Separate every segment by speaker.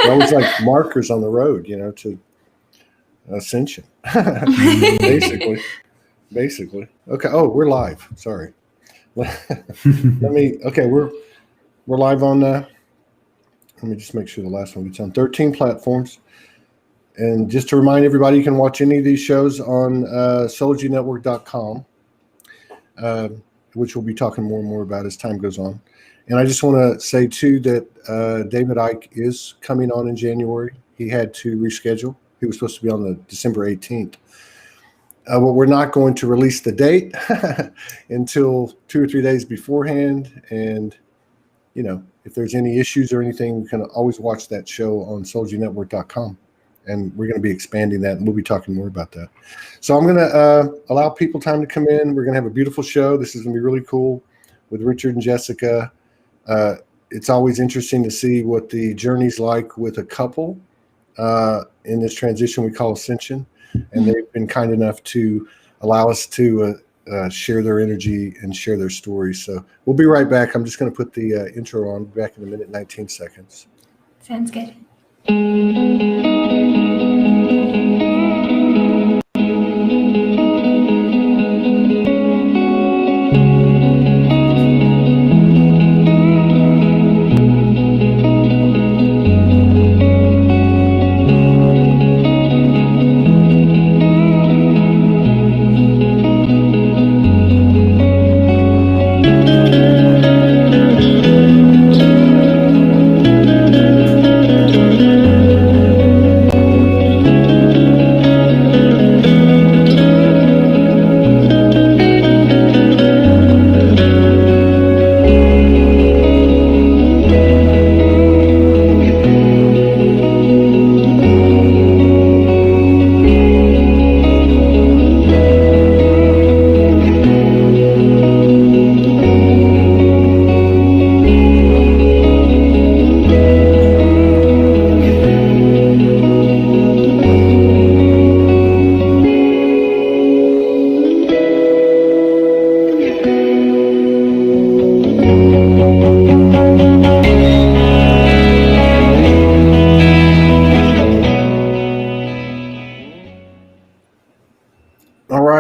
Speaker 1: They're always like markers on the road, to ascension. Basically. Okay. Oh, we're live. Sorry. Okay, we're live on, let me just make sure the last one gets on 13 platforms. And just to remind everybody, you can watch any of these shows on soulspeaksnetwork.com, which we'll be talking more and more about as time goes on. And I just want to say, too, that David Icke is coming on in January. He had to reschedule. He was supposed to be on the December 18th. Well, we're not going to release the date until 2 or 3 days beforehand. And, if there's any issues or anything, you can always watch that show on soulspeaksnetwork.com. And we're going to be expanding that, and we'll be talking more about that. So I'm going to allow people time to come in. We're going to have a beautiful show. This is going to be really cool with Richard and Jessica. It's always interesting to see what the journey's like with a couple in this transition we call ascension. And they've been kind enough to allow us to share their energy and share their stories. So we'll be right back. I'm just going to put the intro on. Back in a minute, 19 seconds.
Speaker 2: Sounds good.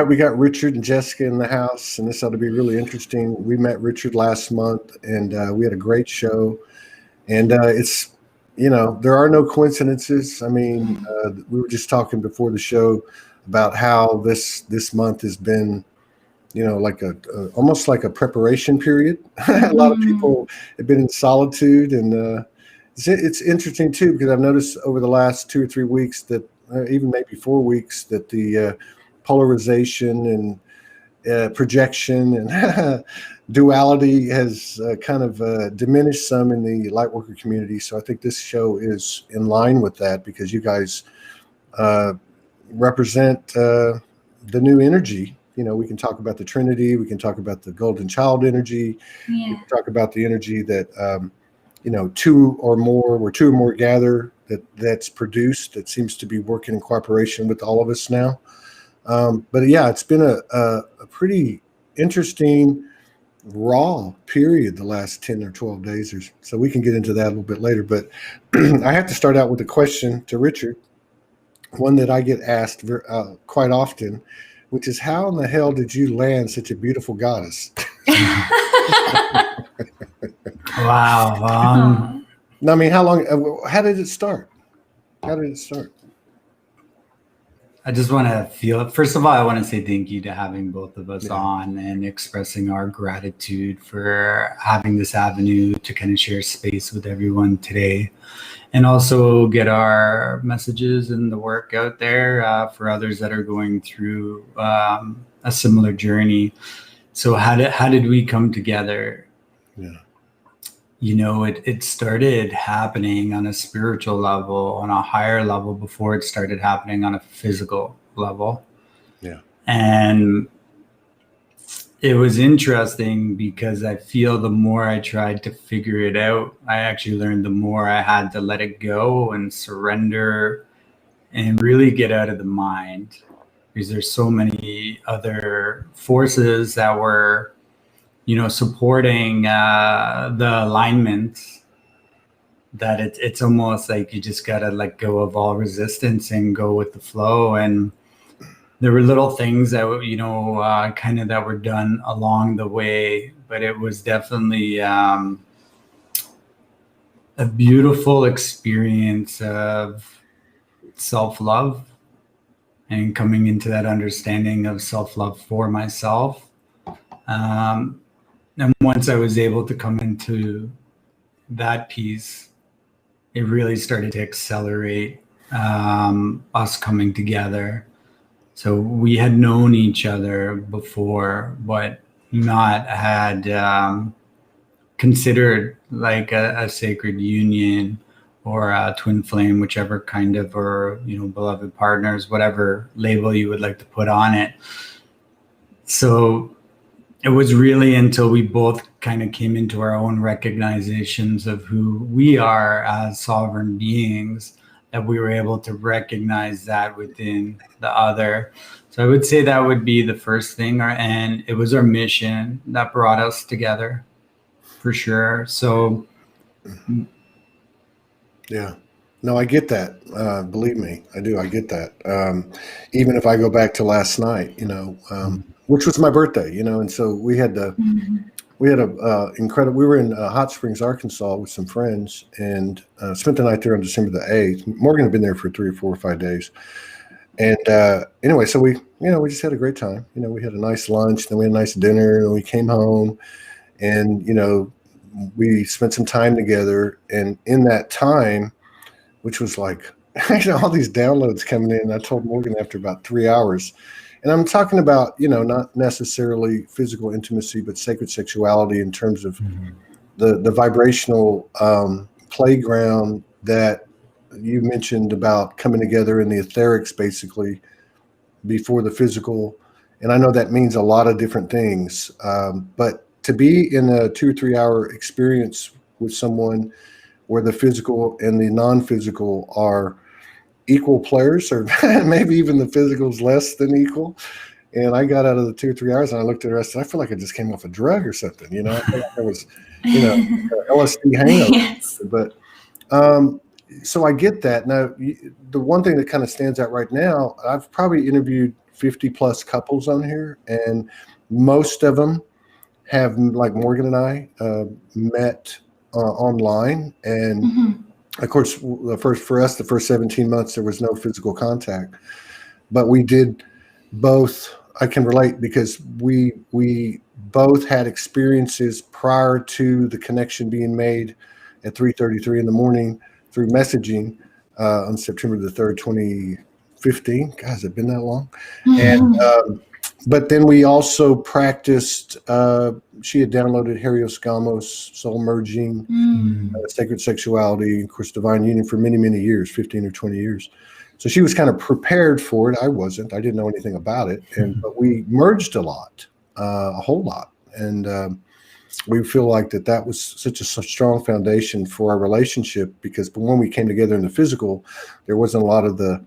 Speaker 1: We got Richard and Jessica in the house, and this ought to be really interesting. We met Richard last month, and we had a great show. And it's, there are no coincidences. I mean, we were just talking before the show about how this month has been, like almost like a preparation period. A lot of people have been in solitude, and it's interesting too, because I've noticed over the last 2 or 3 weeks that, even maybe 4 weeks, that the polarization and projection and duality has kind of diminished some in the Lightworker community. So I think this show is in line with that, because you guys represent the new energy. We can talk about the Trinity. We can talk about the Golden Child energy.
Speaker 2: Yeah.
Speaker 1: We can talk about the energy that, two or more gather, that's produced, that seems to be working in cooperation with all of us now. But yeah, it's been a pretty interesting, raw period the last 10 or 12 days, so we can get into that a little bit later. But I have to start out with a question to Richard, one that I get asked quite often, which is, how in the hell did you land such a beautiful goddess?
Speaker 3: Wow.
Speaker 1: I mean, how did it start?
Speaker 3: I just want to first of all, I want to say thank you to having both of us on, and expressing our gratitude for having this avenue to kind of share space with everyone today, and also get our messages and the work out there for others that are going through a similar journey. So how did we come together?
Speaker 1: Yeah.
Speaker 3: It started happening on a spiritual level, on a higher level, before it started happening on a physical level.
Speaker 1: Yeah.
Speaker 3: And it was interesting, because I feel the more I tried to figure it out, I actually learned the more I had to let it go and surrender and really get out of the mind, because there's so many other forces that were supporting the alignment that it's almost like you just gotta let go of all resistance and go with the flow. And there were little things that kind of that were done along the way, but it was definitely a beautiful experience of self-love and coming into that understanding of self-love for myself. And once I was able to come into that piece, it really started to accelerate us coming together. So we had known each other before, but not had considered like a sacred union or a twin flame, whichever kind of, or, beloved partners, whatever label you would like to put on it. So it was really until we both kind of came into our own recognitions of who we are as sovereign beings that we were able to recognize that within the other. So I would say that would be the first thing, and it was our mission that brought us together, for sure. So
Speaker 1: Yeah. No, I get that. Believe me, I do. I get that. Even if I go back to last night, which was my birthday, and so we had a incredible. We were in Hot Springs, Arkansas, with some friends, and spent the night there on December the 8th. Morgan had been there for 3 or 4 or 5 days, and anyway, so we just had a great time. We had a nice lunch, then we had a nice dinner, and we came home, and we spent some time together. And in that time, which was like all these downloads coming in, I told Morgan after about 3 hours. And I'm talking about, not necessarily physical intimacy, but sacred sexuality in terms of the vibrational playground that you mentioned about coming together in the etherics, basically, before the physical. And I know that means a lot of different things. But to be in a 2 or 3 hour experience with someone where the physical and the non-physical are equal players, or maybe even the physical is less than equal. And I got out of the 2 or 3 hours and I looked at the rest, and I feel like I just came off a drug or something, I feel like I was, LSD hangover.
Speaker 2: Yes.
Speaker 1: But so I get that. Now, the one thing that kind of stands out right now, I've probably interviewed 50 plus couples on here, and most of them have, like Morgan and I, met online. And of course, for us, the first 17 months, there was no physical contact, but we did both. I can relate because we both had experiences prior to the connection being made at 3:33 in the morning through messaging on September the 3rd, 2015. God, has it been that long? And but then we also practiced. She had downloaded Harios Gamos, soul merging, sacred sexuality, of course, divine union for many, many years, 15 or 20 years. So she was kind of prepared for it. I wasn't. I didn't know anything about it. But we merged a lot, a whole lot. And we feel like that was such a strong foundation for our relationship, because when we came together in the physical, there wasn't a lot of the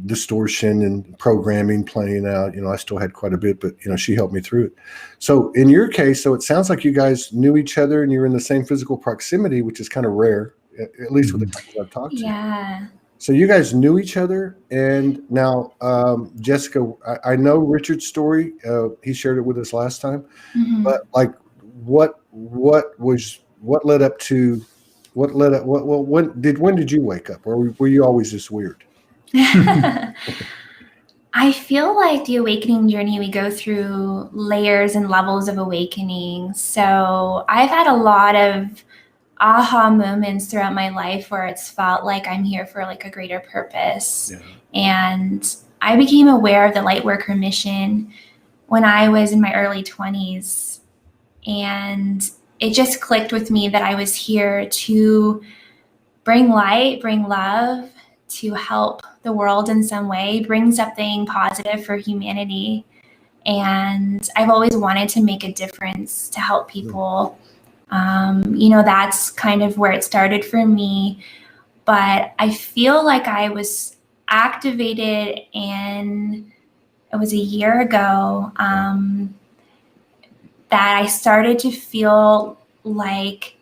Speaker 1: distortion and programming playing out. I still had quite a bit, but she helped me through it. So in your case, it sounds like you guys knew each other and you were in the same physical proximity, which is kind of rare, at least with the people I've talked to.
Speaker 2: Yeah.
Speaker 1: So you guys knew each other, and now Jessica, I know Richard's story. He shared it with us last time, but like, what led up to when did you wake up, or were you always this weird?
Speaker 2: I feel like the awakening journey, we go through layers and levels of awakening. So I've had a lot of aha moments throughout my life where it's felt like I'm here for like a greater purpose.
Speaker 1: Yeah.
Speaker 2: And I became aware of the Lightworker mission when I was in my early 20s. And it just clicked with me that I was here to bring light, bring love, to help the world in some way, bring something positive for humanity. And I've always wanted to make a difference, to help people. That's kind of where it started for me. But I feel like I was activated it was a year ago, that I started to feel like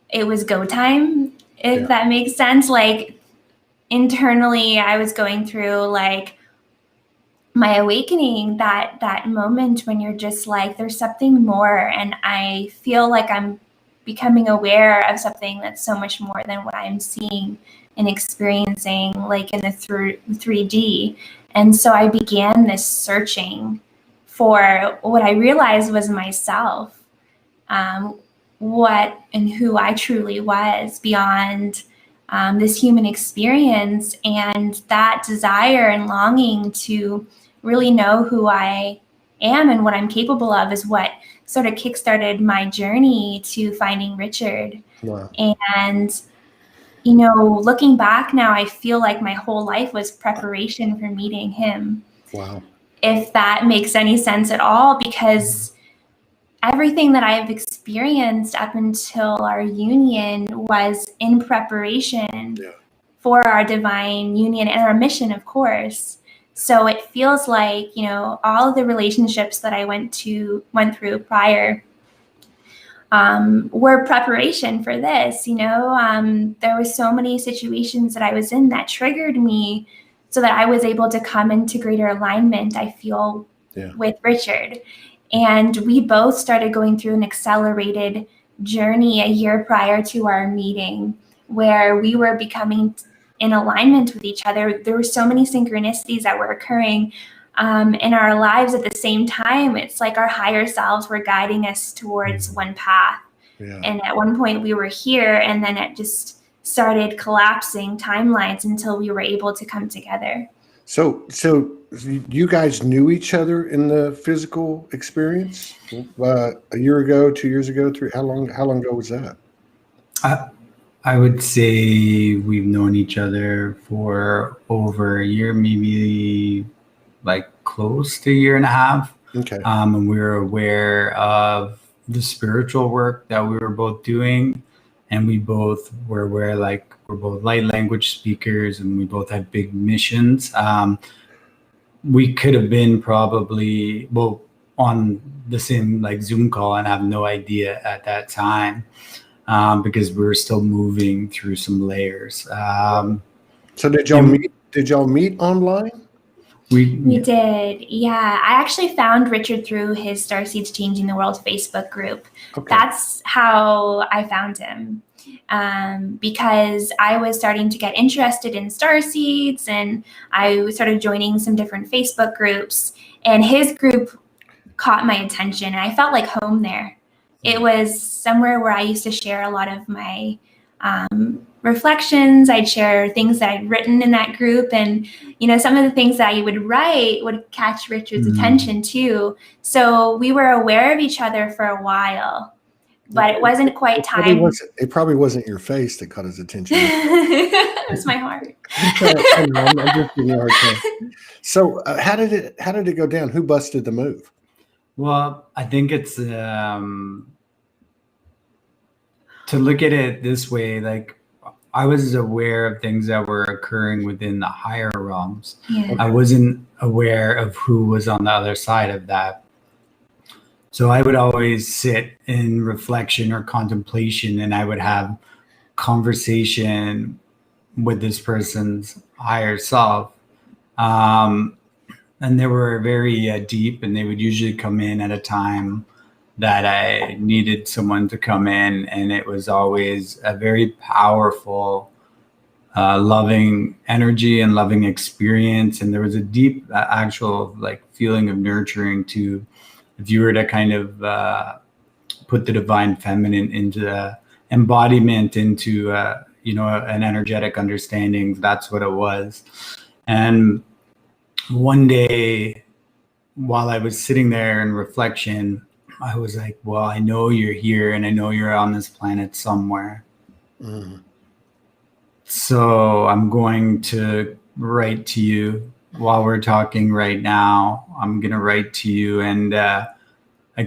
Speaker 2: it was go time, if
Speaker 1: Yeah.
Speaker 2: that makes sense. Like internally, I was going through like my awakening, that moment when you're just like, there's something more, and I feel like I'm becoming aware of something that's so much more than what I'm seeing and experiencing like in the 3D. And so I began this searching for what I realized was myself, what and who I truly was beyond this human experience, and that desire and longing to really know who I am and what I'm capable of is what sort of kickstarted my journey to finding Richard.
Speaker 1: Wow.
Speaker 2: And, you know, looking back now, I feel like my whole life was preparation for meeting him.
Speaker 1: Wow.
Speaker 2: If that makes any sense at all, because everything that I've experienced up until our union was in preparation for our divine union and our mission, of course. So it feels like, you know, all of the relationships that I went through prior were preparation for this. You know, there were so many situations that I was in that triggered me so that I was able to come into greater alignment, I feel, with Richard. And we both started going through an accelerated journey a year prior to our meeting, where we were becoming in alignment with each other. There were so many synchronicities that were occurring in our lives at the same time. It's like our higher selves were guiding us towards one path.
Speaker 1: Yeah.
Speaker 2: And at one point we were here, and then it just started collapsing timelines until we were able to come together.
Speaker 1: So you guys knew each other in the physical experience a year ago, 2 years ago, three? How long ago was that?
Speaker 3: I would say we've known each other for over a year, maybe like close to a year and a half.
Speaker 1: Okay.
Speaker 3: And we were aware of the spiritual work that we were both doing, and we both were aware, like, we're both light language speakers, and we both had big missions. We could have been probably on the same like Zoom call and have no idea at that time, because we were still moving through some layers.
Speaker 1: So did y'all meet? Did y'all meet online?
Speaker 2: We did, yeah. I actually found Richard through his Starseeds Changing the World Facebook group. Okay. That's how I found him, because I was starting to get interested in starseeds, and I started joining some different Facebook groups, and his group caught my attention, and I felt like home there. It was somewhere where I used to share a lot of my reflections. I'd share things that I'd written in that group, and you know, some of the things that I would write would catch Richard's attention too. So we were aware of each other for a while, but it wasn't quite time.
Speaker 1: It probably wasn't your face that caught his attention.
Speaker 2: It was my heart.
Speaker 1: I'm just giving you a hard time. So how did it go down? Who busted the move?
Speaker 3: Well, I think it's to look at it this way, like, I was aware of things that were occurring within the higher realms. Yeah. I wasn't aware of who was on the other side of that. So I would always sit in reflection or contemplation, and I would have conversation with this person's higher self. And they were very deep, and they would usually come in at a time that I needed someone to come in, and it was always a very powerful, loving energy and loving experience. And there was a deep actual like feeling of nurturing to, if you were to kind of put the divine feminine into the embodiment, into you know, an energetic understanding, that's what it was. And one day, while I was sitting there in reflection, I was like, well, I know you're here, and I know you're on this planet somewhere. Mm. So I'm going to write to you while we're talking right now. I'm going to write to you. And I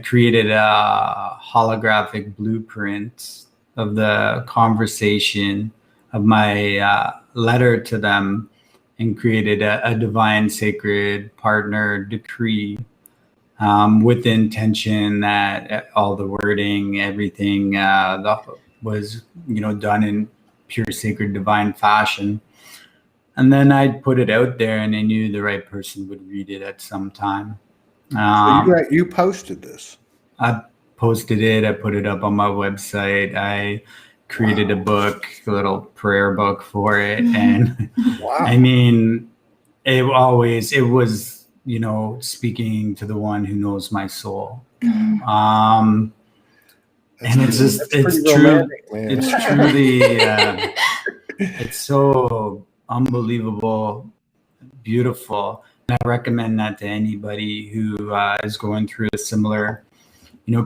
Speaker 3: created a holographic blueprint of the conversation of my letter to them, and created a divine sacred partner decree, with the intention that all the wording, everything, the was, done in pure sacred divine fashion. And then I'd put it out there, and I knew the right person would read it at some time.
Speaker 1: So you posted this.
Speaker 3: I posted it. I put it up on my website. I created a book, a little prayer book for it. And I mean, it was, speaking to the one who knows my soul. And it's true. It's truly, it's so unbelievable, beautiful. And I recommend that to anybody who is going through a similar,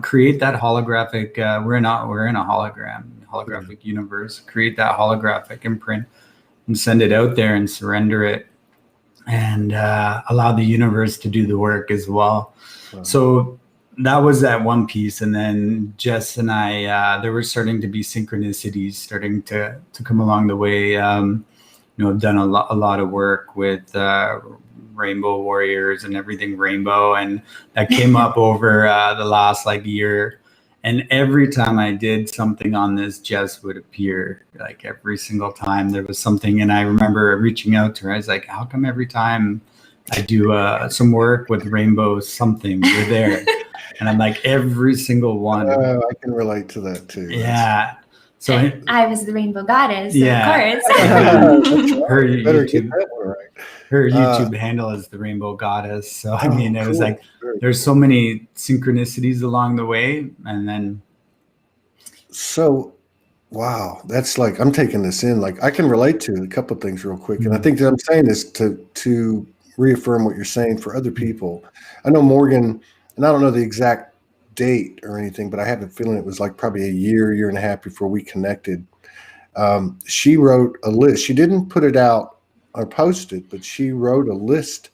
Speaker 3: create that holographic. We're in a holographic universe. Create that holographic imprint and send it out there and surrender it, and allow the universe to do the work as well. Wow. So that was that one piece. And then Jess and I, there were starting to be synchronicities starting to come along the way. I've done a lot of work with Rainbow Warriors and everything rainbow, and that came up over the last year. And every time I did something on this, Jess would appear, every single time there was something. And I remember reaching out to her. I was like, how come every time I do some work with rainbow something, you're there? And I'm like, every single one.
Speaker 1: I can relate to that too.
Speaker 3: Yeah. So
Speaker 2: I was the rainbow goddess,
Speaker 3: yeah.
Speaker 2: Of course.
Speaker 3: Her YouTube handle is the Rainbow Goddess. So I mean, it was there's so many synchronicities along the way, and then.
Speaker 1: So, wow, that's I'm taking this in. I can relate to a couple of things real quick, and I think that I'm saying this to reaffirm what you're saying for other people. I know Morgan, and I don't know the exact date or anything, but I have a feeling it was probably a year and a half before we connected. She wrote a list. She didn't put it out or post it, but she wrote a list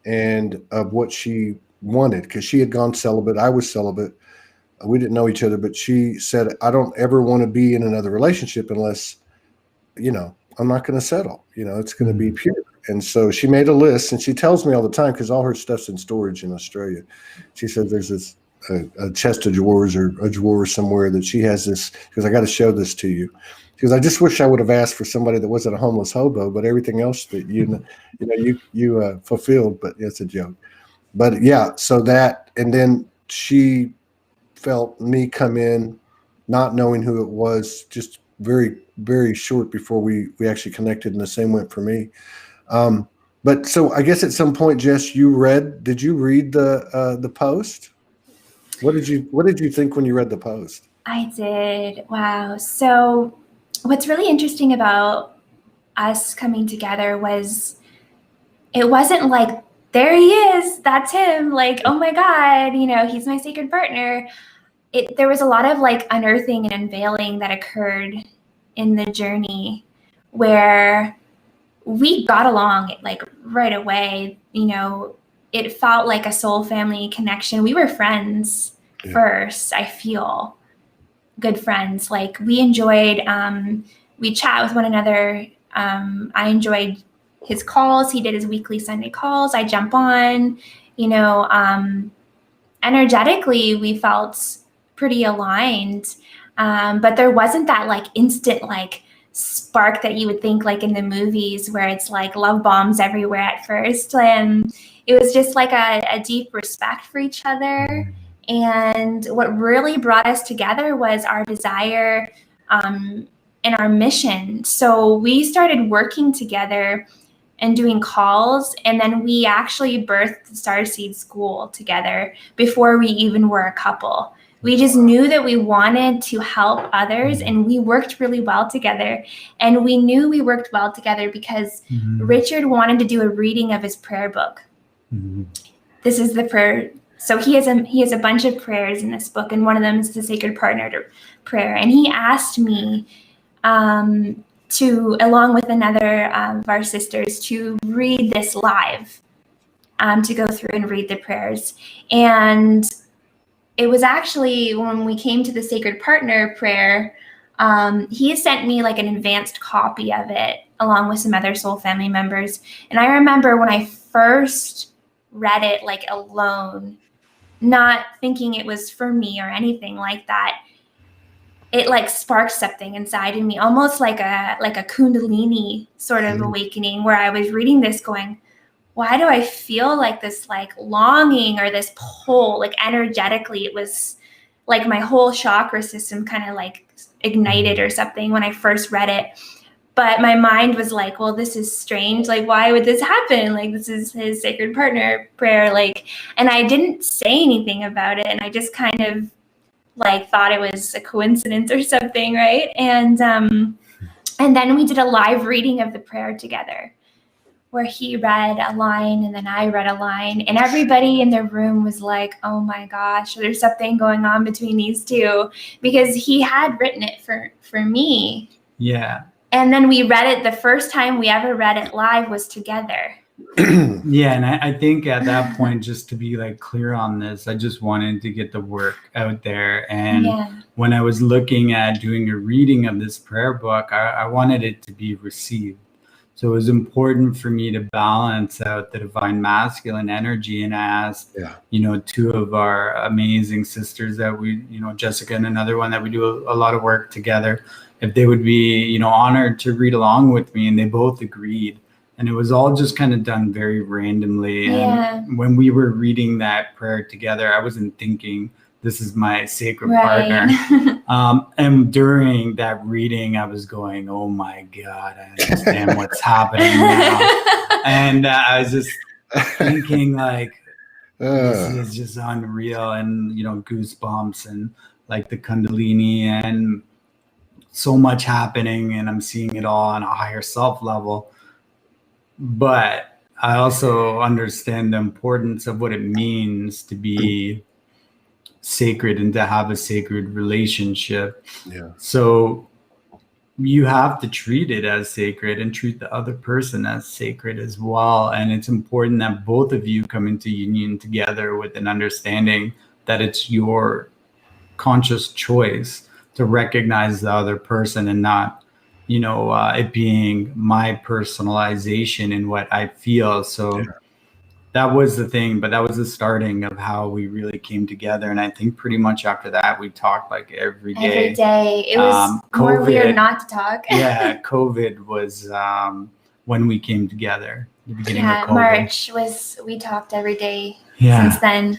Speaker 1: of what she wanted, because she had gone celibate. I was celibate. We didn't know each other, but she said, I don't ever want to be in another relationship unless, I'm not going to settle, it's going to be pure. And so she made a list, and she tells me all the time, because all her stuff's in storage in Australia. She said there's this a chest of drawers or a drawer somewhere that she has this, because I got to show this to you. Because I just wish I would have asked for somebody that wasn't a homeless hobo, but everything else that you fulfilled. But it's a joke. But yeah, so that, and then she felt me come in, not knowing who it was, just very, very short before we actually connected, and the same went for me. But so I guess at some point, Jess, did you read the post? What did you think when you read the post?
Speaker 2: I did. Wow. So what's really interesting about us coming together was it wasn't there he is, that's him, oh my God, he's my sacred partner. There was a lot of unearthing and unveiling that occurred in the journey, where we got along right away. It felt like a soul family connection. We were friends first, I feel. Good friends. We enjoyed, we chat with one another. I enjoyed his calls. He did his weekly Sunday calls. I jump on, energetically, we felt pretty aligned. But there wasn't that instant spark that you would think in the movies, where it's love bombs everywhere at first. It was just a deep respect for each other. And what really brought us together was our desire and our mission. So we started working together and doing calls, and then we actually birthed the Starseed School together before we even were a couple. We just knew that we wanted to help others, and we worked really well together. And we knew we worked well together because Richard wanted to do a reading of his prayer book. This is the prayer. So he has a bunch of prayers in this book, and one of them is the Sacred Partner prayer. And he asked me to, along with another of our sisters, to read this live, to go through and read the prayers. And it was actually when we came to the Sacred Partner prayer, he sent me an advanced copy of it along with some other soul family members. And I remember when I first read it alone, not thinking it was for me or anything like that, it like sparked something inside of me, almost like a kundalini sort of awakening, where I was reading this going, why do I feel like this like longing or this pull, like energetically? It was like my whole chakra system kind of like ignited or something when I first read it. But my mind was like, well, this is strange. Like, why would this happen? Like, this is his sacred partner prayer. Like, and I didn't say anything about it. And I just kind of like thought it was a coincidence or something. Right. And then we did a live reading of the prayer together, where he read a line and then I read a line, and everybody in the room was like, oh my gosh, there's something going on between these two, because he had written it for me.
Speaker 3: Yeah.
Speaker 2: And then we read it, the first time we ever read it live was together.
Speaker 3: Yeah. And I think at that point, just to be like clear on this, I just wanted to get the work out there. And when I was looking at doing a reading of this prayer book, I wanted it to be received. So it was important for me to balance out the divine masculine energy. And I asked, two of our amazing sisters that we, Jessica and another one that we do a lot of work together, if they would be, honored to read along with me. And they both agreed. And it was all just kind of done very randomly. And when we were reading that prayer together, I wasn't thinking, this is my sacred partner. And during that reading, I was going, oh my God, I understand what's happening now. And I was just thinking like, this is just unreal. And, goosebumps and like the Kundalini and so much happening. And I'm seeing it all on a higher self level. But I also understand the importance of what it means to be sacred and to have a sacred relationship. So you have to treat it as sacred and treat the other person as sacred as well. And it's important that both of you come into union together with an understanding that it's your conscious choice to recognize the other person and not, it being my personalization in what I feel. So that was the thing, but that was the starting of how we really came together. And I think pretty much after that, we talked like every day.
Speaker 2: Every day. It was more weird not to talk.
Speaker 3: COVID was when we came together, the beginning of COVID.
Speaker 2: March we talked every day since then.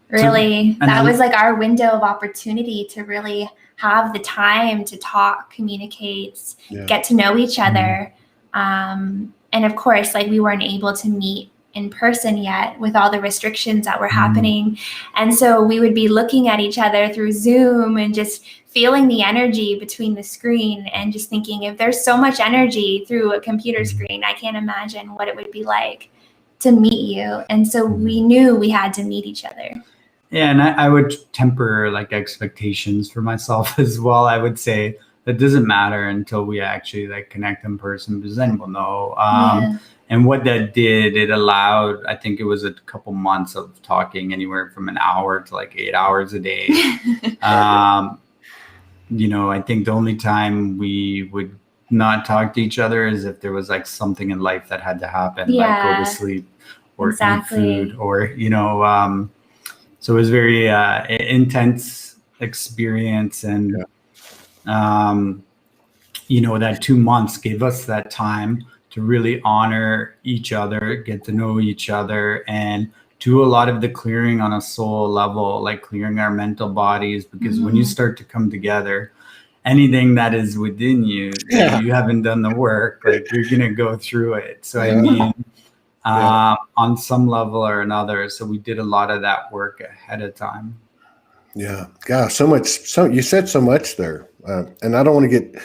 Speaker 2: Really, that was like our window of opportunity to really have the time to talk, communicate, get to know each other. And of course, like we weren't able to meet in person yet with all the restrictions that were happening. And so we would be looking at each other through Zoom and just feeling the energy between the screen and just thinking, if there's so much energy through a computer screen, I can't imagine what it would be like to meet you. And so we knew we had to meet each other.
Speaker 3: Yeah, and I would temper like expectations for myself as well. I would say that doesn't matter until we actually like connect in person, because then we'll know. And what that did, it allowed, I think it was a couple months of talking anywhere from an hour to like 8 hours a day. I think the only time we would not talk to each other is if there was like something in life that had to happen, like go to sleep or eat food or, so it was very intense experience. And, that 2 months gave us that time to really honor each other, get to know each other, and do a lot of the clearing on a soul level, like clearing our mental bodies. Because when you start to come together, anything that is within you, that you haven't done the work, like you're going to go through it. So I mean, on some level or another. So we did a lot of that work ahead of time.
Speaker 1: Yeah. So much. So you said so much there. And I don't want to get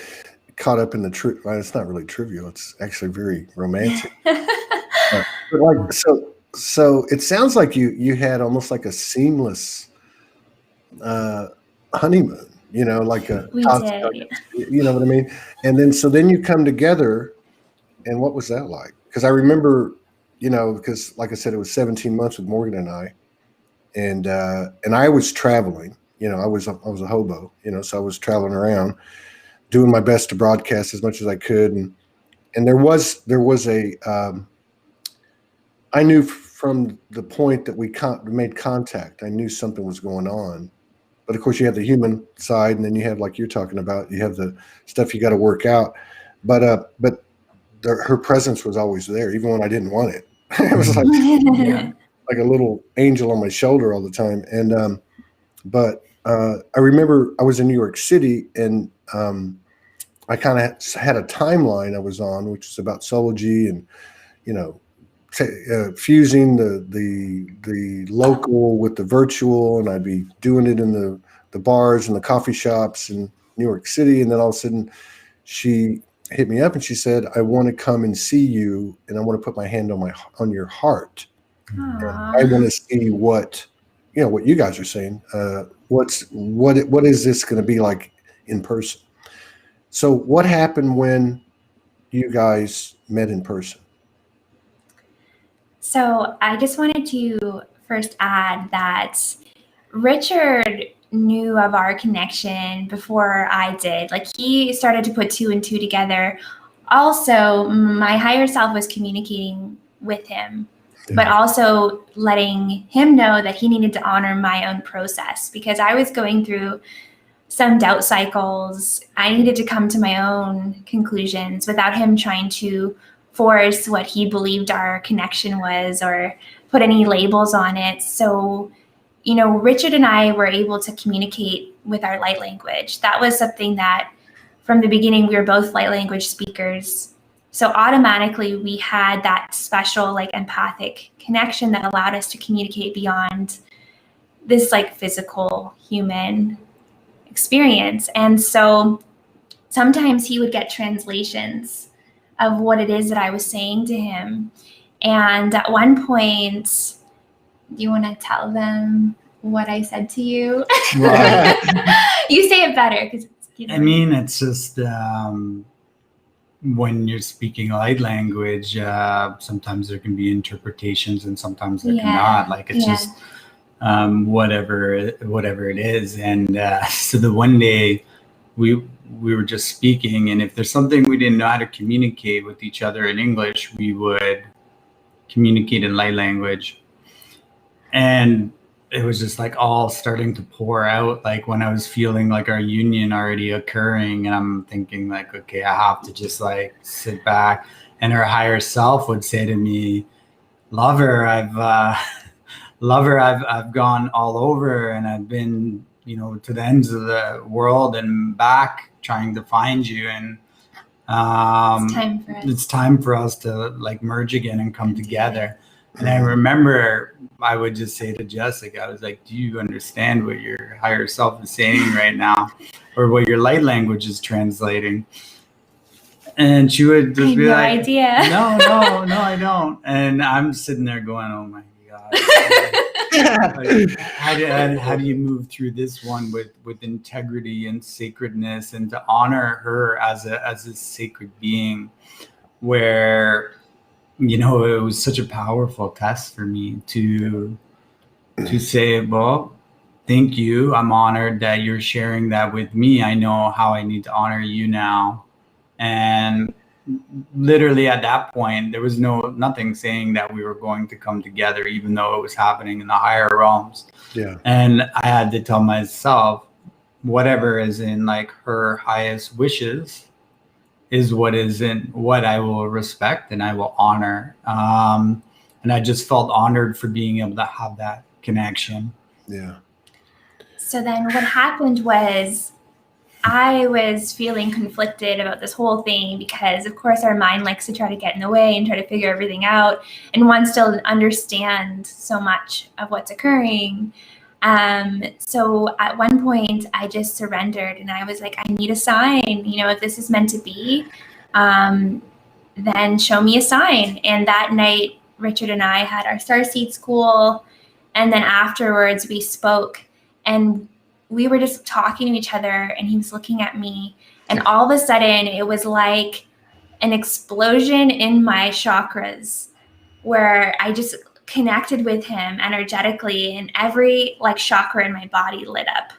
Speaker 1: caught up in the truth. Well, it's not really trivial. It's actually very romantic. But like, so it sounds like you had almost like a seamless honeymoon, like
Speaker 2: we did.
Speaker 1: You know what I mean? And then you come together, and what was that like? Because I remember, because like I said, it was 17 months with Morgan and I, and I was traveling. I was a hobo. So I was traveling around, doing my best to broadcast as much as I could, and there was a I knew from the point that we made contact, I knew something was going on, But of course, you have the human side, and then you have, like you're talking about, you have the stuff you got to work out. But her presence was always there, even when I didn't want it. It was like
Speaker 3: Yeah.
Speaker 1: like a little angel on my shoulder all the time. And but I remember I was in New York City, and I kind of had a timeline I was on, which was about Sology and, you know, fusing the local with the virtual, and I'd be doing it in the bars and the coffee shops in New York City. And then all of a sudden she hit me up and she said, I want to come and see you, and I want to put my hand on your heart. I want to see what you guys are saying. What is this going to be like in person? So what happened when you guys met in person?
Speaker 2: So I just wanted to first add that Richard knew of our connection before I did. Like, he started to put 2 and 2 together. Also, my higher self was communicating with him, but also letting him know that he needed to honor my own process, because I was going through some doubt cycles. I needed to come to my own conclusions without him trying to force what he believed our connection was or put any labels on it. So, Richard and I were able to communicate with our light language. That was something that from the beginning, we were both light language speakers. So automatically we had that special, like, empathic connection that allowed us to communicate beyond this, like, physical human experience. And so sometimes he would get translations of what it is that I was saying to him. And at one point, do you want to tell them what I said to you?
Speaker 3: Well,
Speaker 2: You say it better, because
Speaker 3: I mean, it's just when you're speaking light language, sometimes there can be interpretations and sometimes there cannot. Like, it's just whatever it is. And so the one day we were just speaking, and if there's something we didn't know how to communicate with each other in English, we would communicate in light language. And it was just like all starting to pour out, like when I was feeling like our union already occurring, and I'm thinking like, okay, I have to just like sit back. And her higher self would say to me, lover, I've gone all over, and I've been, to the ends of the world and back trying to find you. And it's time for us to like merge again and come together. And I remember I would just say to Jessica, I was like, do you understand what your higher self is saying right now, or what your light language is translating? And she would just be like,
Speaker 2: idea.
Speaker 3: No, I don't. And I'm sitting there going, oh my God. Like, how do you move through this one with integrity and sacredness, and to honor her as a sacred being, where, it was such a powerful test for me to say, well, thank you. I'm honored that you're sharing that with me. I know how I need to honor you now. And literally at that point, there was nothing saying that we were going to come together, even though it was happening in the higher realms. Yeah. And I had to tell myself, whatever is in like her highest wishes is what I will respect and I will honor. And I just felt honored for being able to have that connection.
Speaker 1: Yeah.
Speaker 2: So then what happened was, I was feeling conflicted about this whole thing, because of course our mind likes to try to get in the way and try to figure everything out, and wants to understand so much of what's occurring. So at one point I just surrendered, and I was like, I need a sign. If this is meant to be, then show me a sign. And that night, Richard and I had our starseed school, and then afterwards we spoke, and we were just talking to each other, and he was looking at me, and all of a sudden it was like an explosion in my chakras, where I just connected with him energetically, and every like chakra in my body lit up.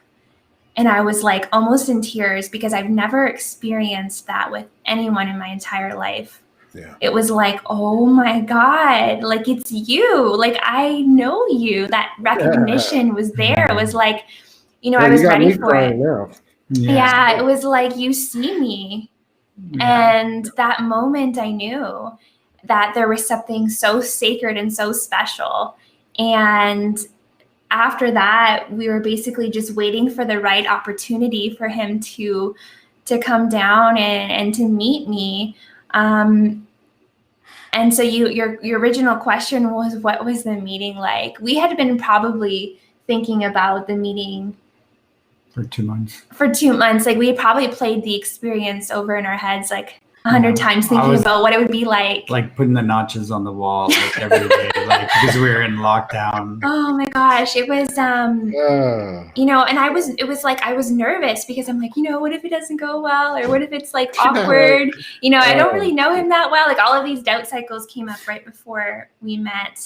Speaker 2: And I was like almost in tears, because I've never experienced that with anyone in my entire life. Yeah. It was like, oh my God, like, it's you. Like, I know you. That recognition was there. It was like, I was
Speaker 1: you got
Speaker 2: ready
Speaker 1: me
Speaker 2: for it.
Speaker 1: crying now.
Speaker 2: Yeah, it was like, you see me. And that moment I knew that there was something so sacred and so special. And after that, we were basically just waiting for the right opportunity for him to come down and to meet me. And so your original question was, what was the meeting like? We had been probably thinking about the meeting
Speaker 3: for 2 months.
Speaker 2: Like, we probably played the experience over in our heads like 100 times, thinking about what it would be like.
Speaker 3: Like putting the notches on the wall like every day, like because we were in lockdown.
Speaker 2: Oh my gosh, it was and it was like I was nervous because I'm like, what if it doesn't go well, or what if it's like awkward? I don't really know him that well. Like, all of these doubt cycles came up right before we met,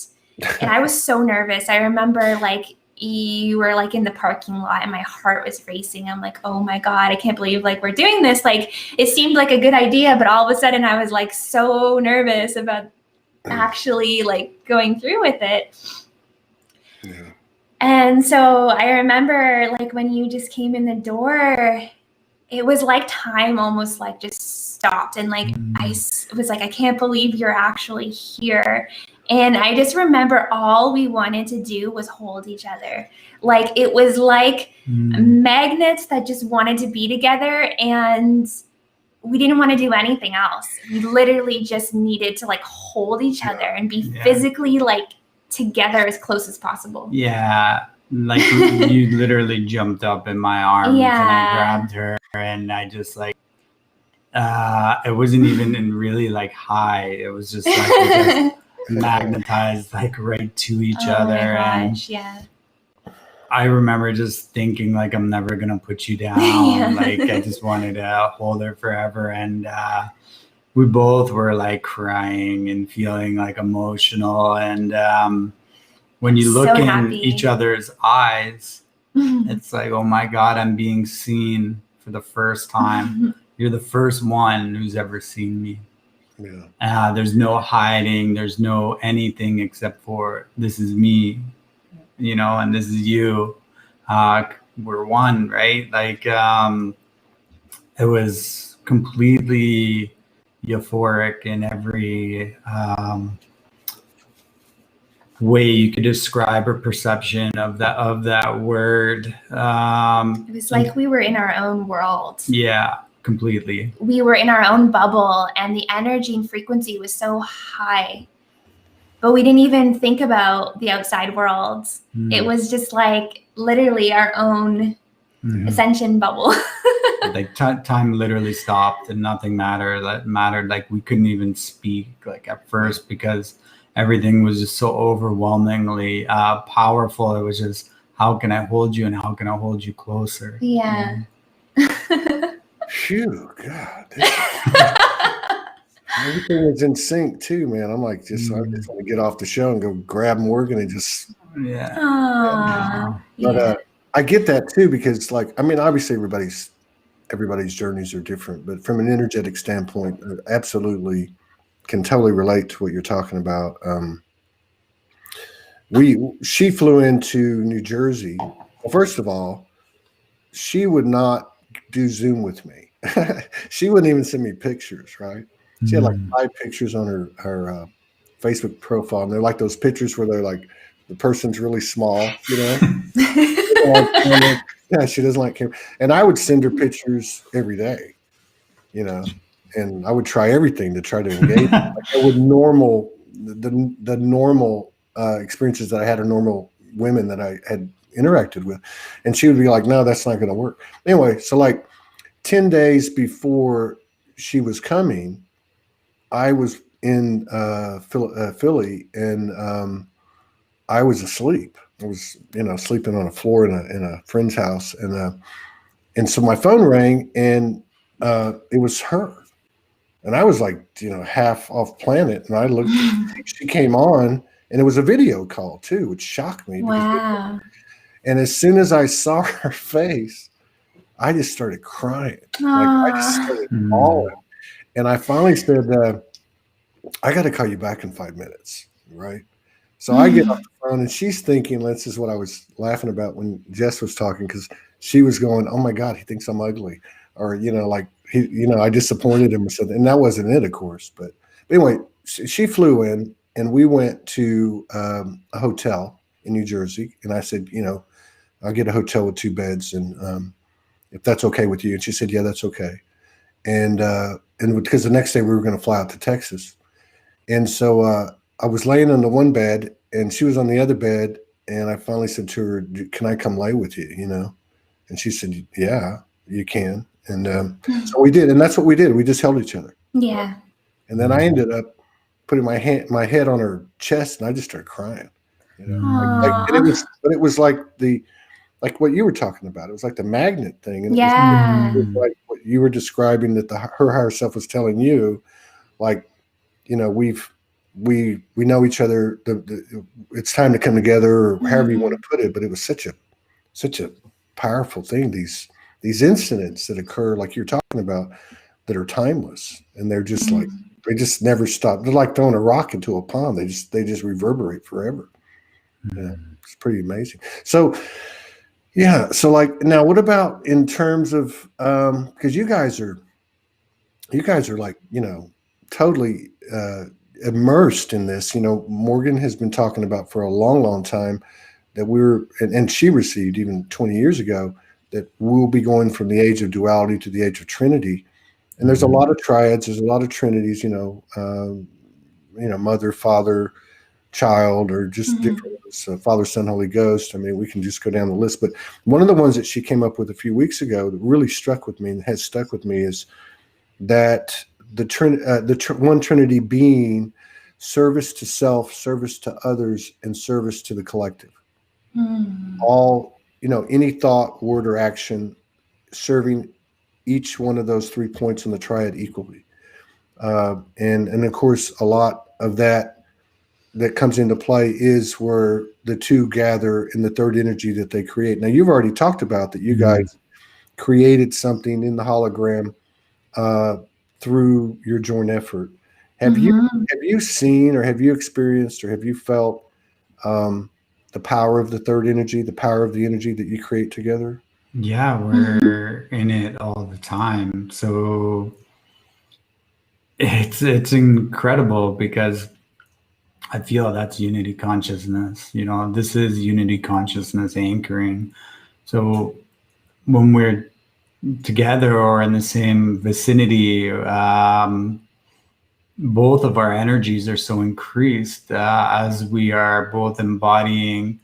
Speaker 2: and I was so nervous. I remember like you were like in the parking lot and my heart was racing. I'm like, oh my God, I can't believe like we're doing this. Like, it seemed like a good idea, but all of a sudden I was like so nervous about actually like going through with it.
Speaker 1: Yeah. And
Speaker 2: so I remember like when you just came in the door, it was like time almost like just stopped, and like I was like, I can't believe you're actually here. And I just remember all we wanted to do was hold each other. Like, it was like magnets that just wanted to be together, and we didn't want to do anything else. We literally just needed to like hold each other and be physically like together as close as possible.
Speaker 3: Yeah. Like you literally jumped up in my arms and I grabbed her, and I just like, it wasn't even in really like high. It was just like we just magnetized like right to each other.
Speaker 2: My gosh, and
Speaker 3: I remember just thinking like, I'm never gonna put you down. Like, I just wanted to hold her forever. And we both were like crying and feeling like emotional. And when you look in each other's eyes, it's like, oh my God, I'm being seen for the first time. You're the first one who's ever seen me. Yeah. There's no hiding. There's no anything except for this is me, and this is you. We're one, right? Like, it was completely euphoric in every way you could describe or perception of that word.
Speaker 2: It was like we were in our own world.
Speaker 3: Yeah, completely.
Speaker 2: We were in our own bubble, and the energy and frequency was so high, but we didn't even think about the outside world. It was just like literally our own ascension bubble.
Speaker 3: Like time literally stopped and nothing mattered. Like, we couldn't even speak like at first because everything was just so overwhelmingly powerful. It was just, how can I hold you and how can I hold you closer?
Speaker 2: Yeah.
Speaker 1: Phew, God. Everything is in sync too, man. I'm like, I just want to get off the show and go grab Morgan and just.
Speaker 2: Yeah. Aww.
Speaker 1: But I get that too, because like, I mean, obviously everybody's journeys are different, but from an energetic standpoint, absolutely can totally relate to what you're talking about. She flew into New Jersey. Well, first of all, she would not do Zoom with me. She wouldn't even send me pictures, right? She had like 5 pictures on her Facebook profile, and they're like those pictures where they're like the person's really small, Yeah, she doesn't like camera. And I would send her pictures every day, and I would try everything to try to engage. Like, I would the normal experiences that I had, or normal women that I had interacted with, and she would be like, no, that's not going to work. Anyway, so like 10 days before she was coming, I was in Philly, and I was asleep. I was, sleeping on a floor in a friend's house, and so my phone rang, and it was her, and I was like, half off planet, and I looked. She came on, and it was a video call too, which shocked me.
Speaker 2: Wow!
Speaker 1: And as soon as I saw her face, I just started crying. Like, I just started bawling. And I finally said, I got to call you back in 5 minutes, right? So I get off the phone and she's thinking, this is what I was laughing about when Jess was talking, because she was going, oh my God, he thinks I'm ugly. Or, like I disappointed him or something. And that wasn't it, of course. But anyway, she flew in and we went to a hotel in New Jersey. And I said, I'll get a hotel with 2 beds. And if that's okay with you. And she said, yeah, that's okay. And because the next day we were going to fly out to Texas. And so I was laying on the one bed and she was on the other bed. And I finally said to her, can I come lay with you, And she said, yeah, you can. And so we did. And that's what we did. We just held each other.
Speaker 2: Yeah.
Speaker 1: And then I ended up putting my head on her chest and I just started crying, and it was like what you were talking about. It was like the magnet thing. And
Speaker 2: Yeah.
Speaker 1: it was like what you were describing, that her higher self was telling you, like, we know each other. It's time to come together, or however you want to put it. But it was such a powerful thing. These incidents that occur, like you're talking about, that are timeless, and they're just like, they just never stop. They're like throwing a rock into a pond. They just reverberate forever. Yeah, it's pretty amazing. So yeah. So like, now what about in terms of, because you guys are like, totally immersed in this. Morgan has been talking about for a long, long time that and she received even 20 years ago, that we'll be going from the age of duality to the age of Trinity. And there's a lot of triads, there's a lot of trinities, mother, father, child, or just different Father, Son, Holy Ghost. I mean, we can just go down the list. But one of the ones that she came up with a few weeks ago that really struck with me and has stuck with me is that the one Trinity being service to self, service to others, and service to the collective. All, any thought, word, or action serving each one of those 3 points on the triad equally. And of course, a lot of that comes into play is where the two gather in the third energy that they create. Now, you've already talked about that you guys created something in the hologram through your joint effort. Have you seen, or have you experienced, or have you felt the power of the third energy, the power of the energy that you create together?
Speaker 3: Yeah, we're in it all the time. So it's incredible, because I feel that's unity consciousness. This is unity consciousness anchoring. So when we're together or in the same vicinity, both of our energies are so increased as we are both embodying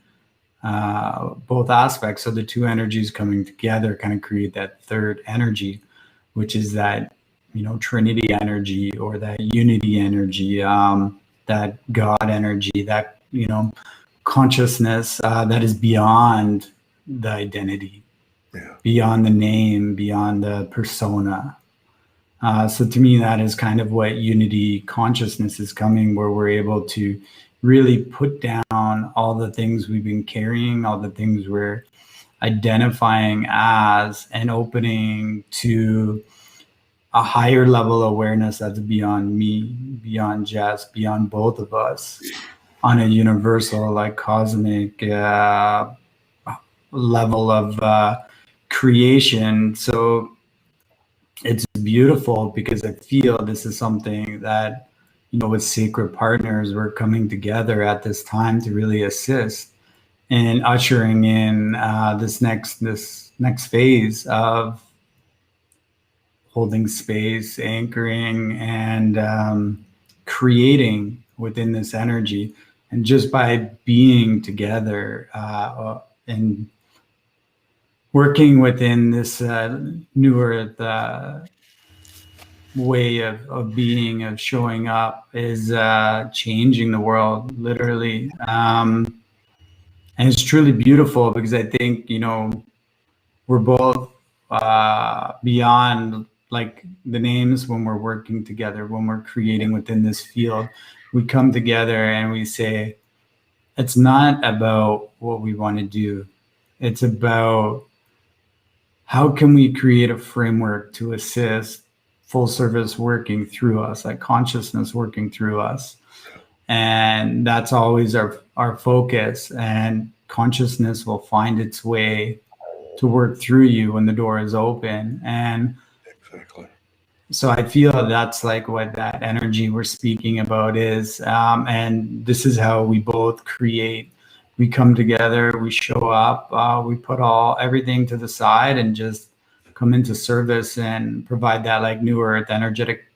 Speaker 3: both aspects. So the two energies coming together kind of create that third energy, which is that, Trinity energy, or that unity energy, that God energy, that, consciousness that is beyond the identity, beyond the name, beyond the persona. So to me, that is kind of what unity consciousness is coming, where we're able to really put down all the things we've been carrying, all the things we're identifying as, and opening to a higher level awareness that's beyond me, beyond Jess, beyond both of us, on a universal, like cosmic level of creation. So it's beautiful, because I feel this is something that, with sacred partners, we're coming together at this time to really assist in ushering in this next phase of holding space, anchoring, and creating within this energy. And just by being together and working within this newer way of being, of showing up, is changing the world, literally. And it's truly beautiful, because I think, we're both beyond like the names. When we're working together, when we're creating within this field, we come together and we say, it's not about what we want to do. It's about how can we create a framework to assist full service working through us, like consciousness working through us. And that's always our focus, and consciousness will find its way to work through you when the door is open. And
Speaker 1: Exactly.
Speaker 3: so I feel that's like what that energy we're speaking about is. And this is how we both create. We come together, we show up, we put everything to the side and just come into service and provide that like new earth energetic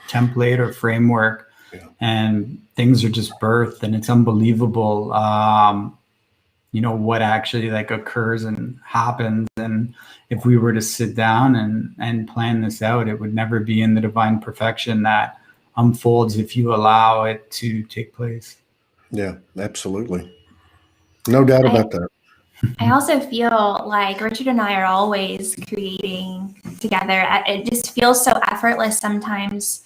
Speaker 3: template or framework.
Speaker 1: Yeah.
Speaker 3: And things are just birthed, and it's unbelievable. What actually like occurs and happens. And if we were to sit down and plan this out, it would never be in the divine perfection that unfolds if you allow it to take place.
Speaker 1: Yeah, absolutely. No doubt about that.
Speaker 2: I also feel like Richard and I are always creating together. It just feels so effortless sometimes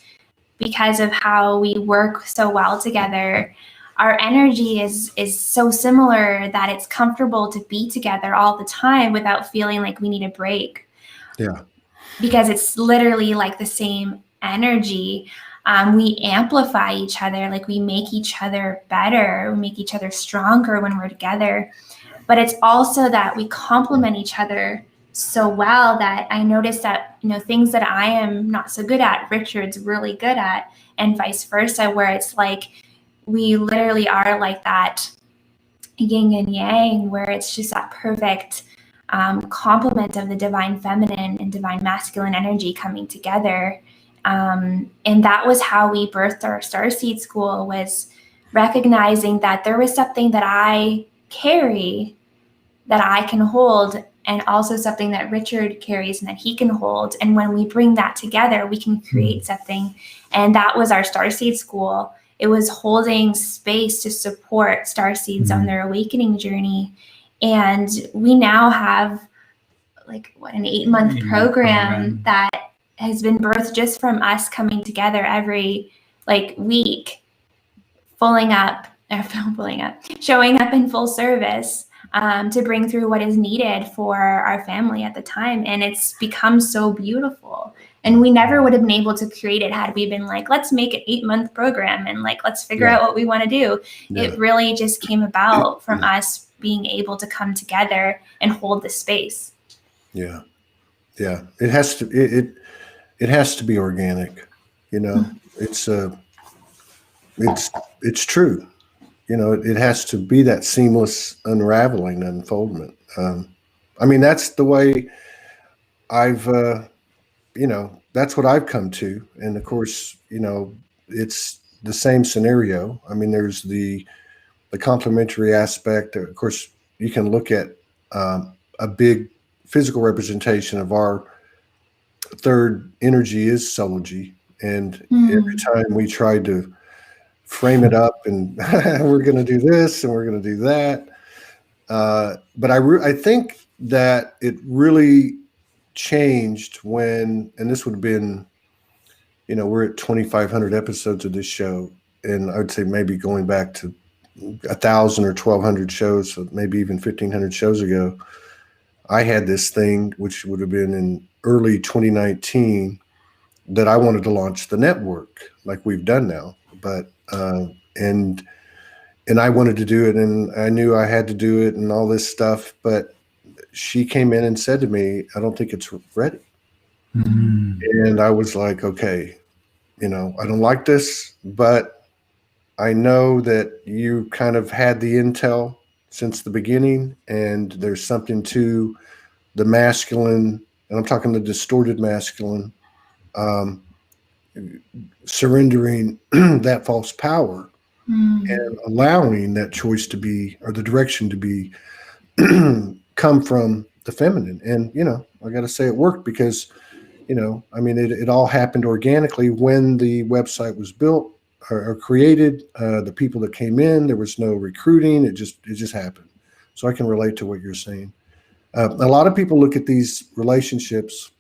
Speaker 2: because of how we work so well together. Our energy is so similar that it's comfortable to be together all the time without feeling like we need a break.
Speaker 1: Yeah.
Speaker 2: Because it's literally like the same energy. We amplify each other, like we make each other better, we make each other stronger when we're together. But it's also that we complement each other so well that I noticed that, things that I am not so good at, Richard's really good at, and vice versa, where it's like we literally are like that yin and yang, where it's just that perfect complement of the divine feminine and divine masculine energy coming together. And that was how we birthed our Starseed School, was recognizing that there was something that I carry that I can hold, and also something that Richard carries and that he can hold. And when we bring that together, we can create something. And that was our Starseed School. It was holding space to support starseeds on their awakening journey. And we now have an 8-month program that has been birthed just from us coming together every week, showing up in full service to bring through what is needed for our family at the time. And it's become so beautiful. And we never would have been able to create it had we been like, let's make an 8-month program and let's figure out what we want to do. Yeah. It really just came about from us being able to come together and hold the space.
Speaker 1: Yeah. Yeah. It has to be organic. It's true. It has to be that seamless unraveling, unfoldment. That's the way I've, that's what I've come to. And of course, it's the same scenario. There's the complementary aspect. Of course, you can look at a big physical representation of our third energy is Soulology. And every time we try to frame it up and we're going to do this and we're going to do that. But I think that it really changed when, and this would have been, we're at 2,500 episodes of this show. And I would say maybe going back to 1,000 or 1,200 shows, so maybe even 1,500 shows ago, I had this thing, which would have been in early 2019, that I wanted to launch the network like we've done now. But and I wanted to do it, and I knew I had to do it and all this stuff. But she came in and said to me, I don't think it's ready. And I was like, okay, I don't like this, but I know that you kind of had the intel since the beginning, and there's something to the masculine, and I'm talking the distorted masculine, surrendering that false power and allowing that choice to be, or the direction to be, come from the feminine. And, I got to say it worked because, it all happened organically when the website was built or created. The people that came in, there was no recruiting. It just happened. So I can relate to what you're saying. A lot of people look at these relationships.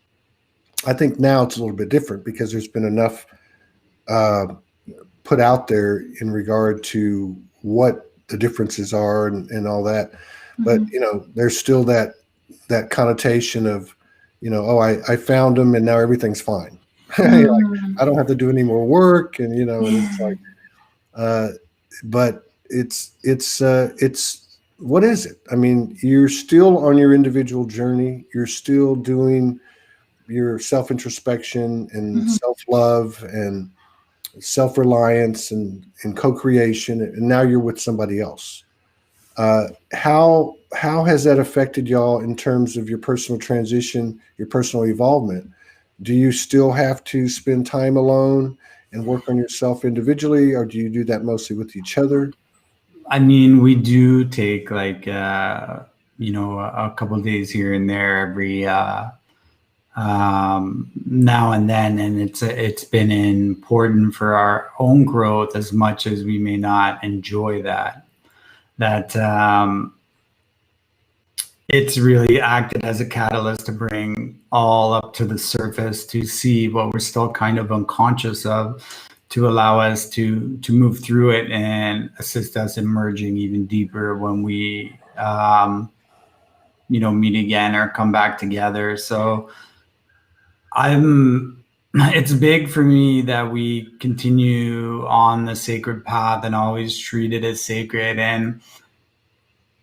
Speaker 1: I think now it's a little bit different because there's been enough put out there in regard to what the differences are and all that. But, there's still that connotation of, I found them and now everything's fine. I don't have to do any more work. And, and it's like, but it's what is it? I mean, you're still on your individual journey. You're still doing your self introspection and
Speaker 2: Mhm.
Speaker 1: self love and self reliance and co creation, and now you're with somebody else. How has that affected y'all in terms of your personal transition, your personal evolvement? Do you still have to spend time alone and work on yourself individually, or do you do that mostly with each other?
Speaker 3: I mean, we do take like a couple of days here and there every now and then, and it's been important for our own growth as much as we may not enjoy that. That It's really acted as a catalyst to bring all up to the surface to see what we're still kind of unconscious of, to allow us to move through it and assist us in merging even deeper when we meet again or come back together. So it's big for me that we continue on the sacred path and always treat it as sacred. And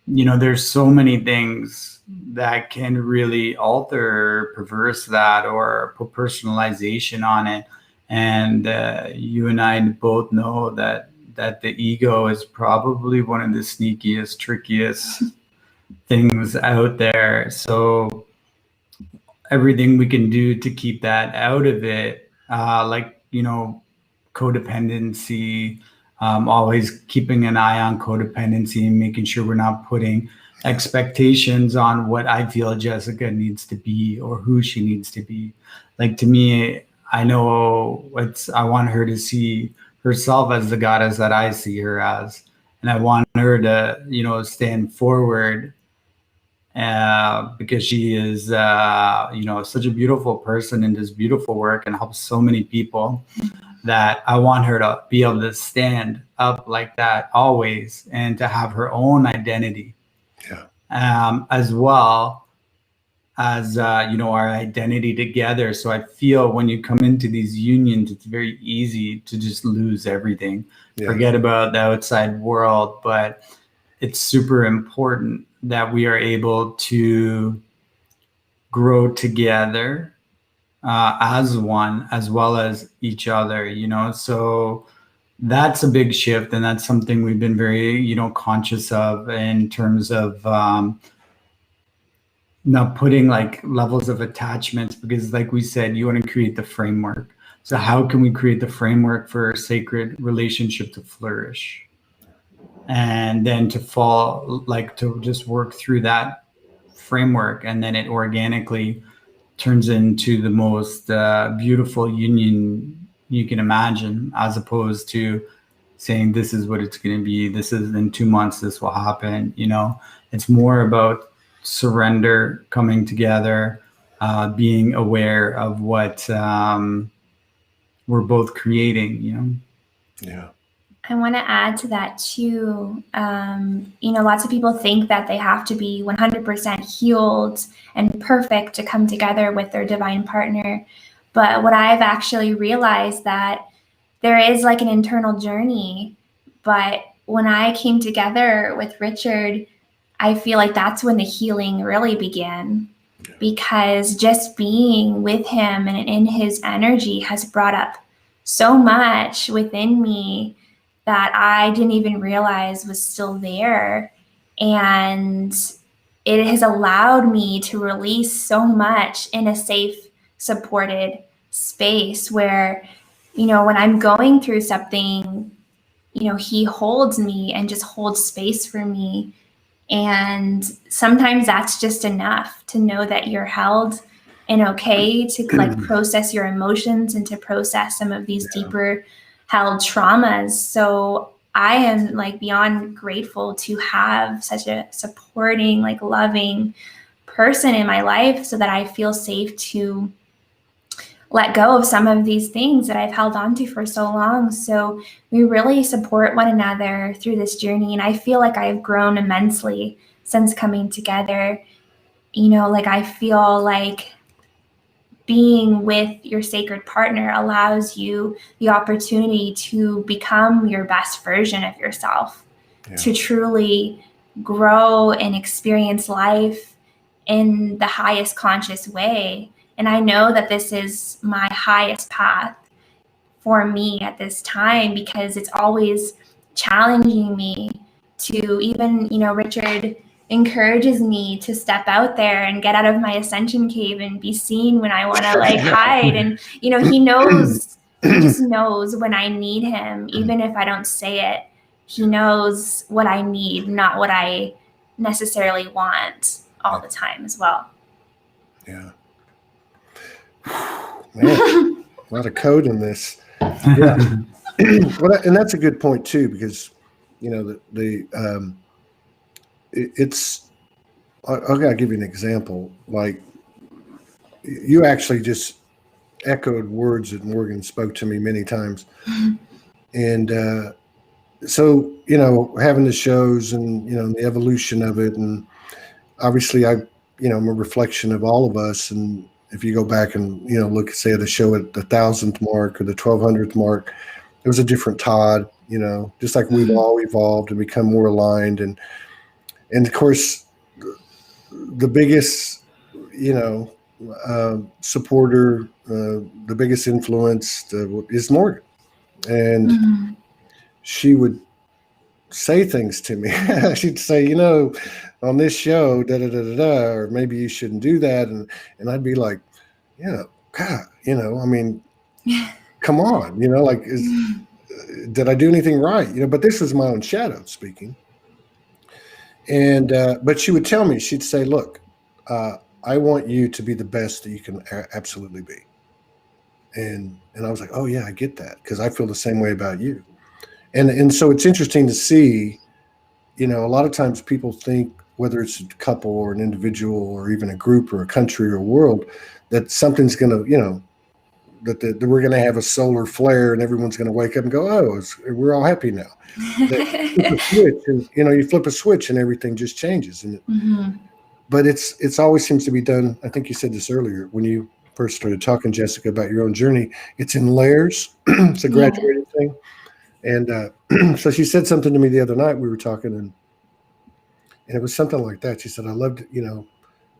Speaker 3: there's so many things that can really alter, perverse that, or put personalization on it. And you and I both know that the ego is probably one of the sneakiest, trickiest things out there. So everything we can do to keep that out of it, codependency, always keeping an eye on codependency and making sure we're not putting expectations on what I feel Jessica needs to be or who she needs to be. Like, to me, I know I want her to see herself as the goddess that I see her as. And I want her to, stand forward because she is, such a beautiful person and does beautiful work and helps so many people, that I want her to be able to stand up like that always and to have her own identity, as well as, our identity together. So I feel when you come into these unions, it's very easy to just lose everything, forget about the outside world. But it's super important that we are able to grow together as one, as well as each other, so that's a big shift. And that's something we've been very, conscious of in terms of not putting like levels of attachments, because like we said, you want to create the framework. So how can we create the framework for a sacred relationship to flourish? And then to just work through that framework, and then it organically turns into the most beautiful union you can imagine, as opposed to saying this is what it's going to be, this is in 2 months this will happen. It's more about surrender, coming together, being aware of what we're both creating.
Speaker 2: I want to add to that too. Lots of people think that they have to be 100% healed and perfect to come together with their divine partner. But what I've actually realized, that there is like an internal journey. But when I came together with Richard, I feel like that's when the healing really began, because just being with him and in his energy has brought up so much within me that I didn't even realize was still there. And it has allowed me to release so much in a safe, supported space where, when I'm going through something, he holds me and just holds space for me. And sometimes that's just enough to know that you're held and okay to like process your emotions and to process some of these deeper held traumas. So I am like beyond grateful to have such a supporting, like loving person in my life, so that I feel safe to let go of some of these things that I've held on to for so long. So we really support one another through this journey. And I feel like I've grown immensely since coming together. Like I feel like being with your sacred partner allows you the opportunity to become your best version of yourself, to truly grow and experience life in the highest conscious way. And I know that this is my highest path for me at this time, because it's always challenging me to even, Richard encourages me to step out there and get out of my ascension cave and be seen when I want to hide. And, he just knows when I need him, even if I don't say it. He knows what I need, not what I necessarily want all the time as well.
Speaker 1: Yeah. Man, a lot of code in this. Yeah. Well, and that's a good point too, because I'll give you an example. Like, you actually just echoed words that Morgan spoke to me many times. And so, having the shows and, the evolution of it. And obviously I'm a reflection of all of us. And if you go back and, look, say, at a show at the 1,000th mark or the 1,200th mark, it was a different Todd, just like we've all evolved and become more aligned. And of course, the biggest, supporter, the biggest influence is Morgan. And she would say things to me. She'd say, on this show, da da da da da, or maybe you shouldn't do that. And I'd be like, God, I mean, come on, did I do anything right? But this was my own shadow speaking. And, but she would tell me, she'd say, look, I want you to be the best that you can absolutely be. And I was like, oh yeah, I get that, because I feel the same way about you. And so it's interesting to see, a lot of times people think, whether it's a couple or an individual or even a group or a country or a world, that something's going to, that we're going to have a solar flare and everyone's going to wake up and go, oh, we're all happy now. You flip a switch and everything just changes. And but it's always seems to be done. I think you said this earlier when you first started talking, Jessica, about your own journey. It's in layers. It's a graduated thing. And so she said something to me the other night. We were talking, and it was something like that. She said, I loved,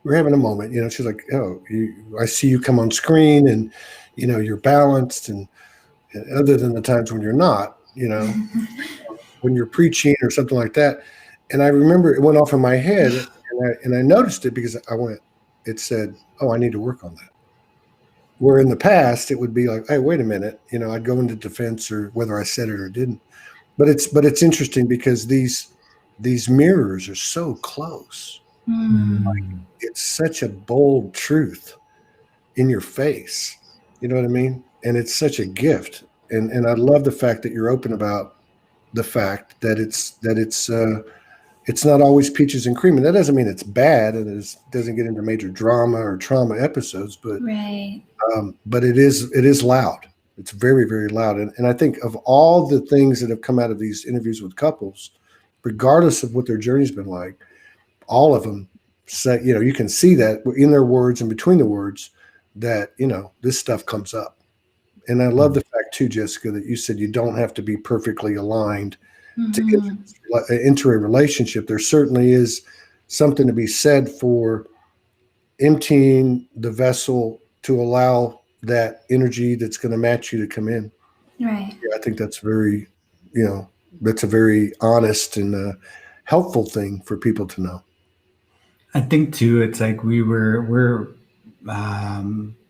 Speaker 1: we're having a moment, she's like, oh, I see you come on screen and, you're balanced, and other than the times when you're not, when you're preaching or something like that. And I remember it went off in my head, and I noticed it because it said, oh, I need to work on that. Where in the past it would be like, hey, wait a minute, I'd go into defense, or whether I said it or didn't. But it's interesting because these mirrors are so close. Like, it's such a bold truth in your face. You know what I mean? And it's such a gift. And I love the fact that you're open about the fact that it's not always peaches and cream. And that doesn't mean it's bad, and it doesn't get into major drama or trauma episodes, but but it is loud. It's very, very loud. And I think of all the things that have come out of these interviews with couples, regardless of what their journey's been like, all of them say, you can see that in their words and between the words that, this stuff comes up. And I love the fact too, Jessica, that you said you don't have to be perfectly aligned to enter a relationship. There certainly is something to be said for emptying the vessel to allow that energy that's going to match you to come in.
Speaker 2: Right.
Speaker 1: Yeah, I think that's very, that's a very honest and helpful thing for people to know.
Speaker 3: I think too, it's like we're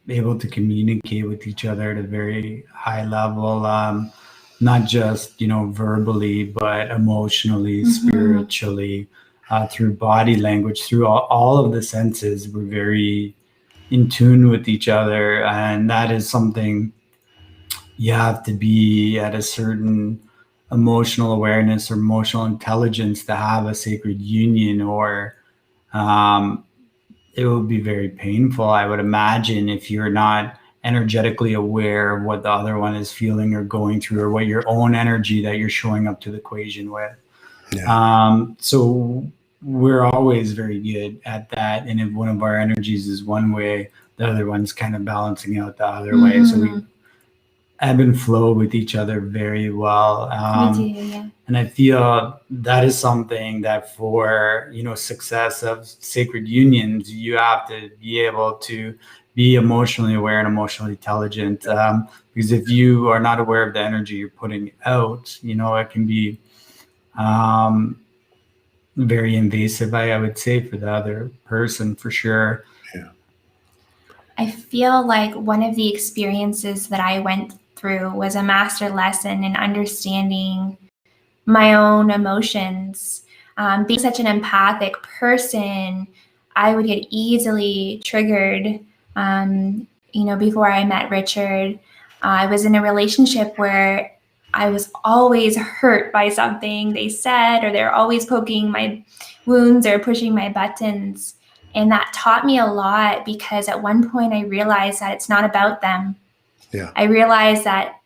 Speaker 3: able to communicate with each other at a very high level, not just, verbally, but emotionally, spiritually, through body language, through all of the senses. We're very in tune with each other. And that is something you have to be at a certain emotional awareness or emotional intelligence to have a sacred union, or it would be very painful, I would imagine, if you're not energetically aware of what the other one is feeling or going through, or what your own energy that you're showing up to the equation with. So we're always very good at that. And if one of our energies is one way, the other one's kind of balancing out the other way. So we ebb and flow with each other very well.
Speaker 2: We do, yeah.
Speaker 3: And I feel that is something that for, success of sacred unions, you have to be able to be emotionally aware and emotionally intelligent. Because if you are not aware of the energy you're putting out, it can be very invasive, I would say, for the other person, for sure.
Speaker 1: Yeah.
Speaker 2: I feel like one of the experiences that I went through was a master lesson in understanding my own emotions. Being such an empathic person, I would get easily triggered. Before I met Richard, I was in a relationship where I was always hurt by something they said, or they're always poking my wounds or pushing my buttons. And that taught me a lot, because at one point I realized that it's not about them.
Speaker 1: Yeah.
Speaker 2: I realized that,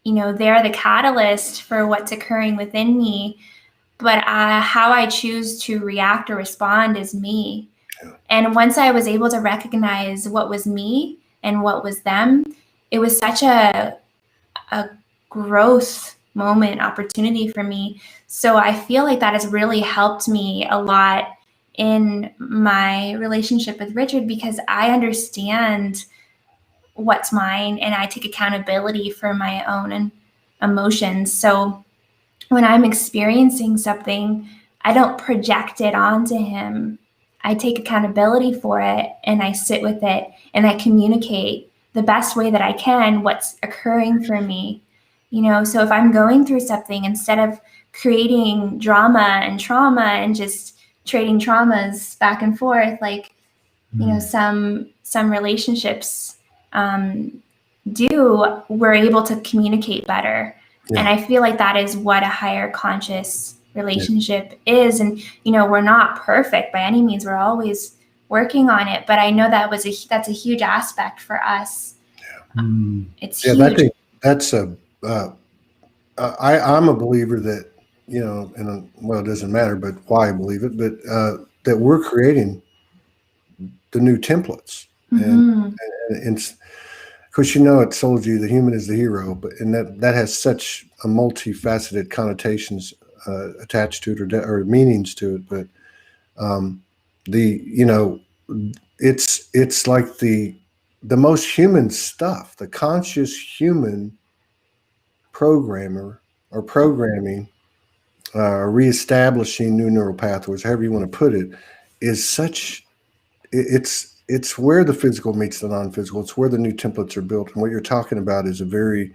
Speaker 2: they're the catalyst for what's occurring within me, but how I choose to react or respond is me.
Speaker 1: Yeah.
Speaker 2: And once I was able to recognize what was me and what was them, it was such a growth moment, opportunity for me. So I feel like that has really helped me a lot in my relationship with Richard, because I understand what's mine and I take accountability for my own emotions. So when I'm experiencing something, I don't project it onto him. I take accountability for it and I sit with it and I communicate the best way that I can what's occurring for me. So if I'm going through something, instead of creating drama and trauma and just trading traumas back and forth, like, some relationships we're able to communicate better.
Speaker 1: Yeah.
Speaker 2: And I feel like that is what a higher conscious relationship is. And, we're not perfect by any means. We're always working on it. But I know that's a huge aspect for us.
Speaker 1: Yeah.
Speaker 2: It's
Speaker 1: huge.
Speaker 2: I
Speaker 1: think that's I'm a believer that, and it doesn't matter, but why I believe it, but that we're creating the new templates. And of course, it told you the human is the hero, and that has such a multifaceted connotations attached to it, or meanings to it. But it's like the most human stuff, the conscious human programmer or programming, reestablishing new neural pathways, however you want to put it, is such. It's where the physical meets the non-physical. It's where the new templates are built. And what you're talking about is a very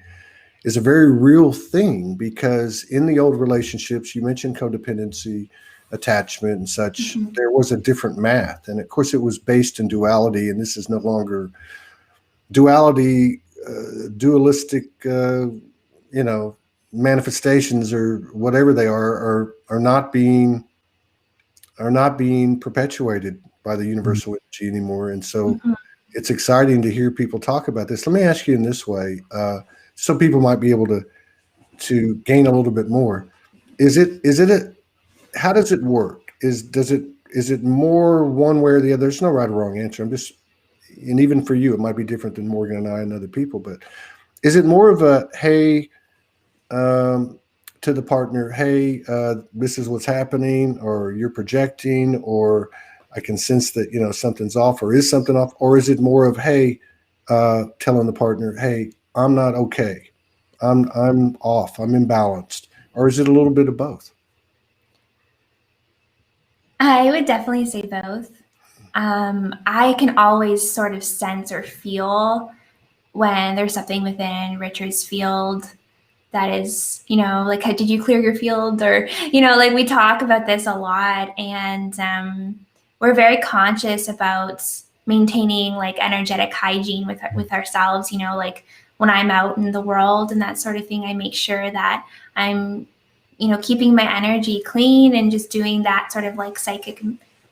Speaker 1: real thing, because in the old relationships, you mentioned codependency, attachment, and such, there was a different math. And of course, it was based in duality. And this is no longer duality, dualistic, manifestations or whatever they are not being perpetuated by the universal energy anymore. And so it's exciting to hear people talk about this. Let me ask you in this way, so people might be able to gain a little bit more. How does it work? Is it more one way or the other? There's no right or wrong answer. And even for you, it might be different than Morgan and I and other people, but is it more of a, hey, to the partner, hey, this is what's happening, or you're projecting, or I can sense that, something's off, or is something off? Or is it more of, hey, telling the partner, hey, I'm not okay. I'm off. I'm imbalanced. Or is it a little bit of both?
Speaker 2: I would definitely say both. I can always sort of sense or feel when there's something within Richard's field that is, like, did you clear your field? Or, like, we talk about this a lot, and we're very conscious about maintaining like energetic hygiene with ourselves. Like when I'm out in the world and that sort of thing, I make sure that I'm, keeping my energy clean and just doing that sort of like psychic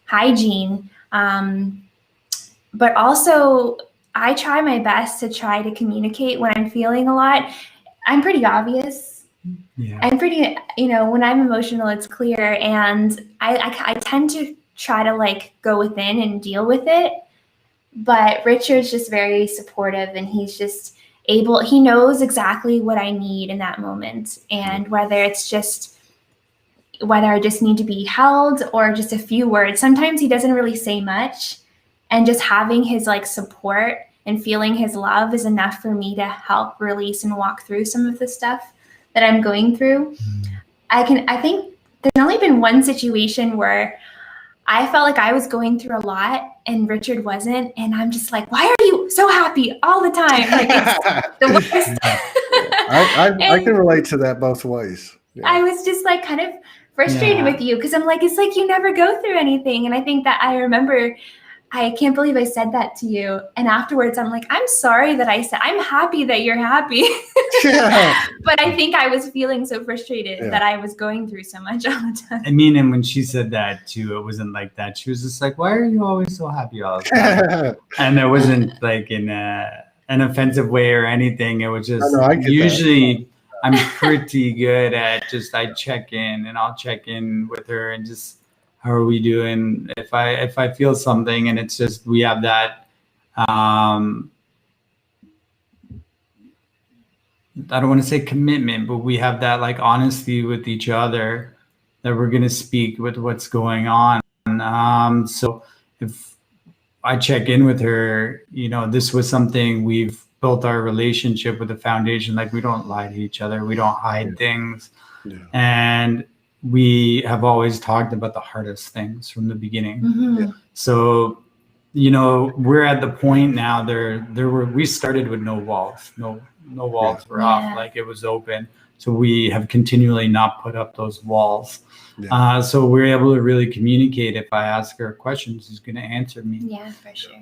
Speaker 2: hygiene. But also, I try my best to try to communicate when I'm feeling a lot. I'm pretty obvious.
Speaker 3: Yeah.
Speaker 2: I'm pretty, when I'm emotional, it's clear. And I tend to try to like go within and deal with it. But Richard's just very supportive, and he's just he knows exactly what I need in that moment. And whether I just need to be held or just a few words, sometimes he doesn't really say much, and just having his like support and feeling his love is enough for me to help release and walk through some of the stuff that I'm going through. I think there's only been one situation where I felt like I was going through a lot and Richard wasn't. And I'm just like, why are you so happy all the time? Like, it's the worst.
Speaker 1: I can relate to that both ways.
Speaker 2: Yeah. I was just like kind of frustrated with you because I'm like, it's like you never go through anything. And I think that I remember, I can't believe I said that to you. And afterwards, I'm like, I'm sorry that I said, I'm happy that you're happy. Yeah. But I think I was feeling so frustrated that I was going through so much all the time.
Speaker 3: I mean, and when she said that too, it wasn't like that. She was just like, why are you always so happy all the time? And it wasn't like in an offensive way or anything. It was just usually I'm pretty good at just, I check in and I'll check in with her and just, how are we doing? If I feel something and it's just, we have that, I don't want to say commitment, but we have that like honesty with each other that we're going to speak with what's going on. So if I check in with her, you know, this was something we've built our relationship with the foundation. Like we don't lie to each other. We don't hide things. Yeah. And we have always talked about the hardest things from the beginning. Mm-hmm. Yeah. So, you know, we're at the point now we started with no walls, no walls were off, like it was open. So we have continually not put up those walls. Yeah. So we're able to really communicate. If I ask her questions, she's going to answer me.
Speaker 2: Yeah, for sure.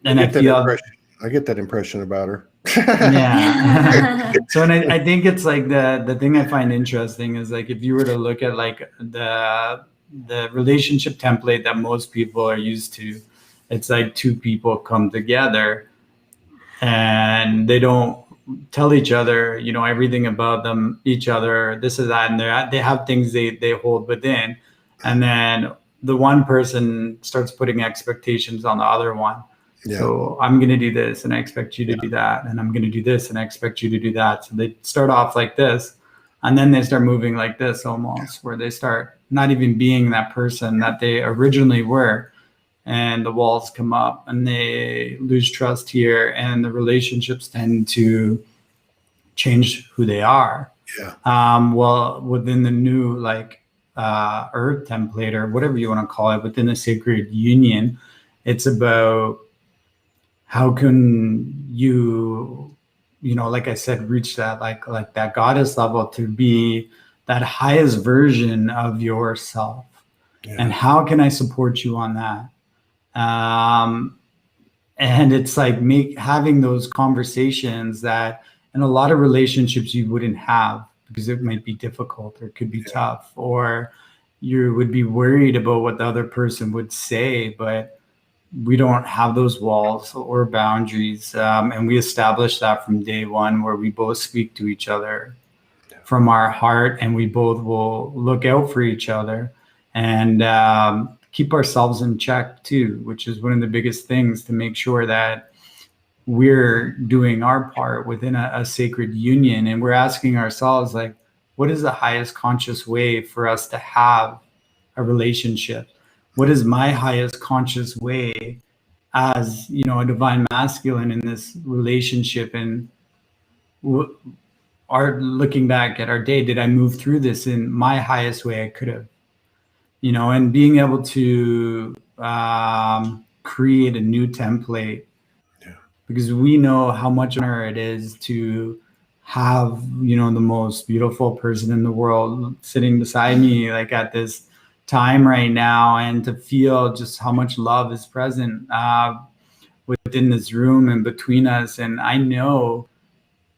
Speaker 3: And
Speaker 1: I get that impression about her.
Speaker 3: Yeah. So, and I think it's like the thing I find interesting is like, if you were to look at like the relationship template that most people are used to, it's like two people come together and they don't tell each other, you know, everything about each other, this is that, and they have things they hold within. And then the one person starts putting expectations on the other one. Yeah. So I'm going to do this and I expect you to do that. And I'm going to do this and I expect you to do that. So they start off like this and then they start moving like this almost, where they start not even being that person that they originally were. And the walls come up and they lose trust here and the relationships tend to change who they are. Yeah. Well, within the new like earth template or whatever you want to call it, within the sacred union, it's about how can you know, like I said, reach that like that goddess level to be that highest version of yourself. Yeah. And how can I support you on that? And it's like having those conversations that in a lot of relationships you wouldn't have because it might be difficult or it could be tough, or you would be worried about what the other person would say, but we don't have those walls or boundaries. And we established that from day one, where we both speak to each other from our heart and we both will look out for each other and keep ourselves in check too, which is one of the biggest things, to make sure that we're doing our part within a sacred union. And we're asking ourselves, like, what is the highest conscious way for us to have a relationship? What is my highest conscious way as, you know, a divine masculine in this relationship? And looking back at our day, did I move through this in my highest way I could have? You know, and being able to create a new template, because we know how much honor it is to have, you know, the most beautiful person in the world sitting beside me, like at this time right now, and to feel just how much love is present within this room and between us. And I know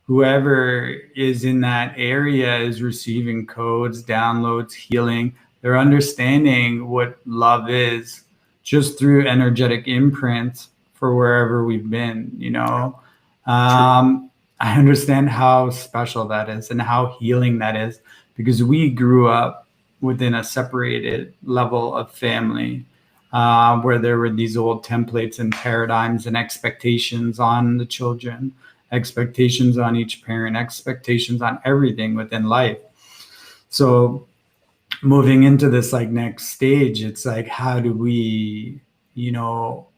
Speaker 3: whoever is in that area is receiving codes, downloads, healing. They're understanding what love is just through energetic imprints for wherever we've been, you know. I understand how special that is and how healing that is, because we grew up within a separated level of family. where there were these old templates and paradigms and expectations on the children, expectations on each parent, expectations on everything within life. So moving into this like next stage, it's like, how do we,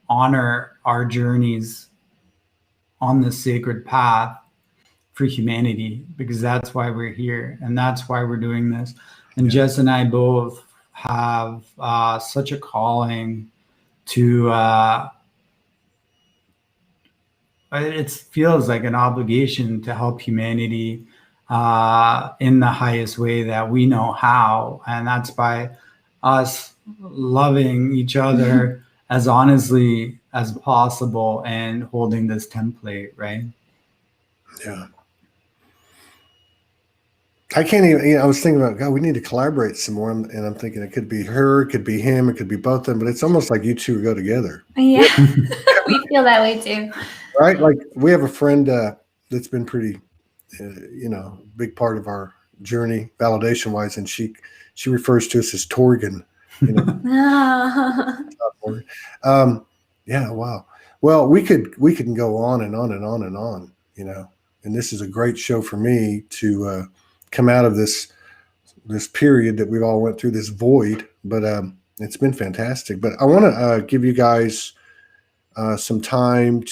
Speaker 3: honor our journeys on the sacred path for humanity, because that's why we're here and that's why we're doing this. And Jess and I both have such a calling to it feels like an obligation to help humanity in the highest way that we know how, and that's by us loving each other as honestly as possible and holding this template, right?
Speaker 1: Yeah. I can't even, I was thinking about, God, we need to collaborate some more. And I'm thinking it could be her, it could be him, it could be both of them, but it's almost like you two go together.
Speaker 2: Yeah, we feel that way too.
Speaker 1: Right? Like we have a friend that's been pretty, big part of our journey, validation wise, and she refers to us as Torgan. Yeah, wow. Well, we can go on and on and on and on, and this is a great show for me to come out of this period that we've all went through, this void, but it's been fantastic. But I want to give you guys some time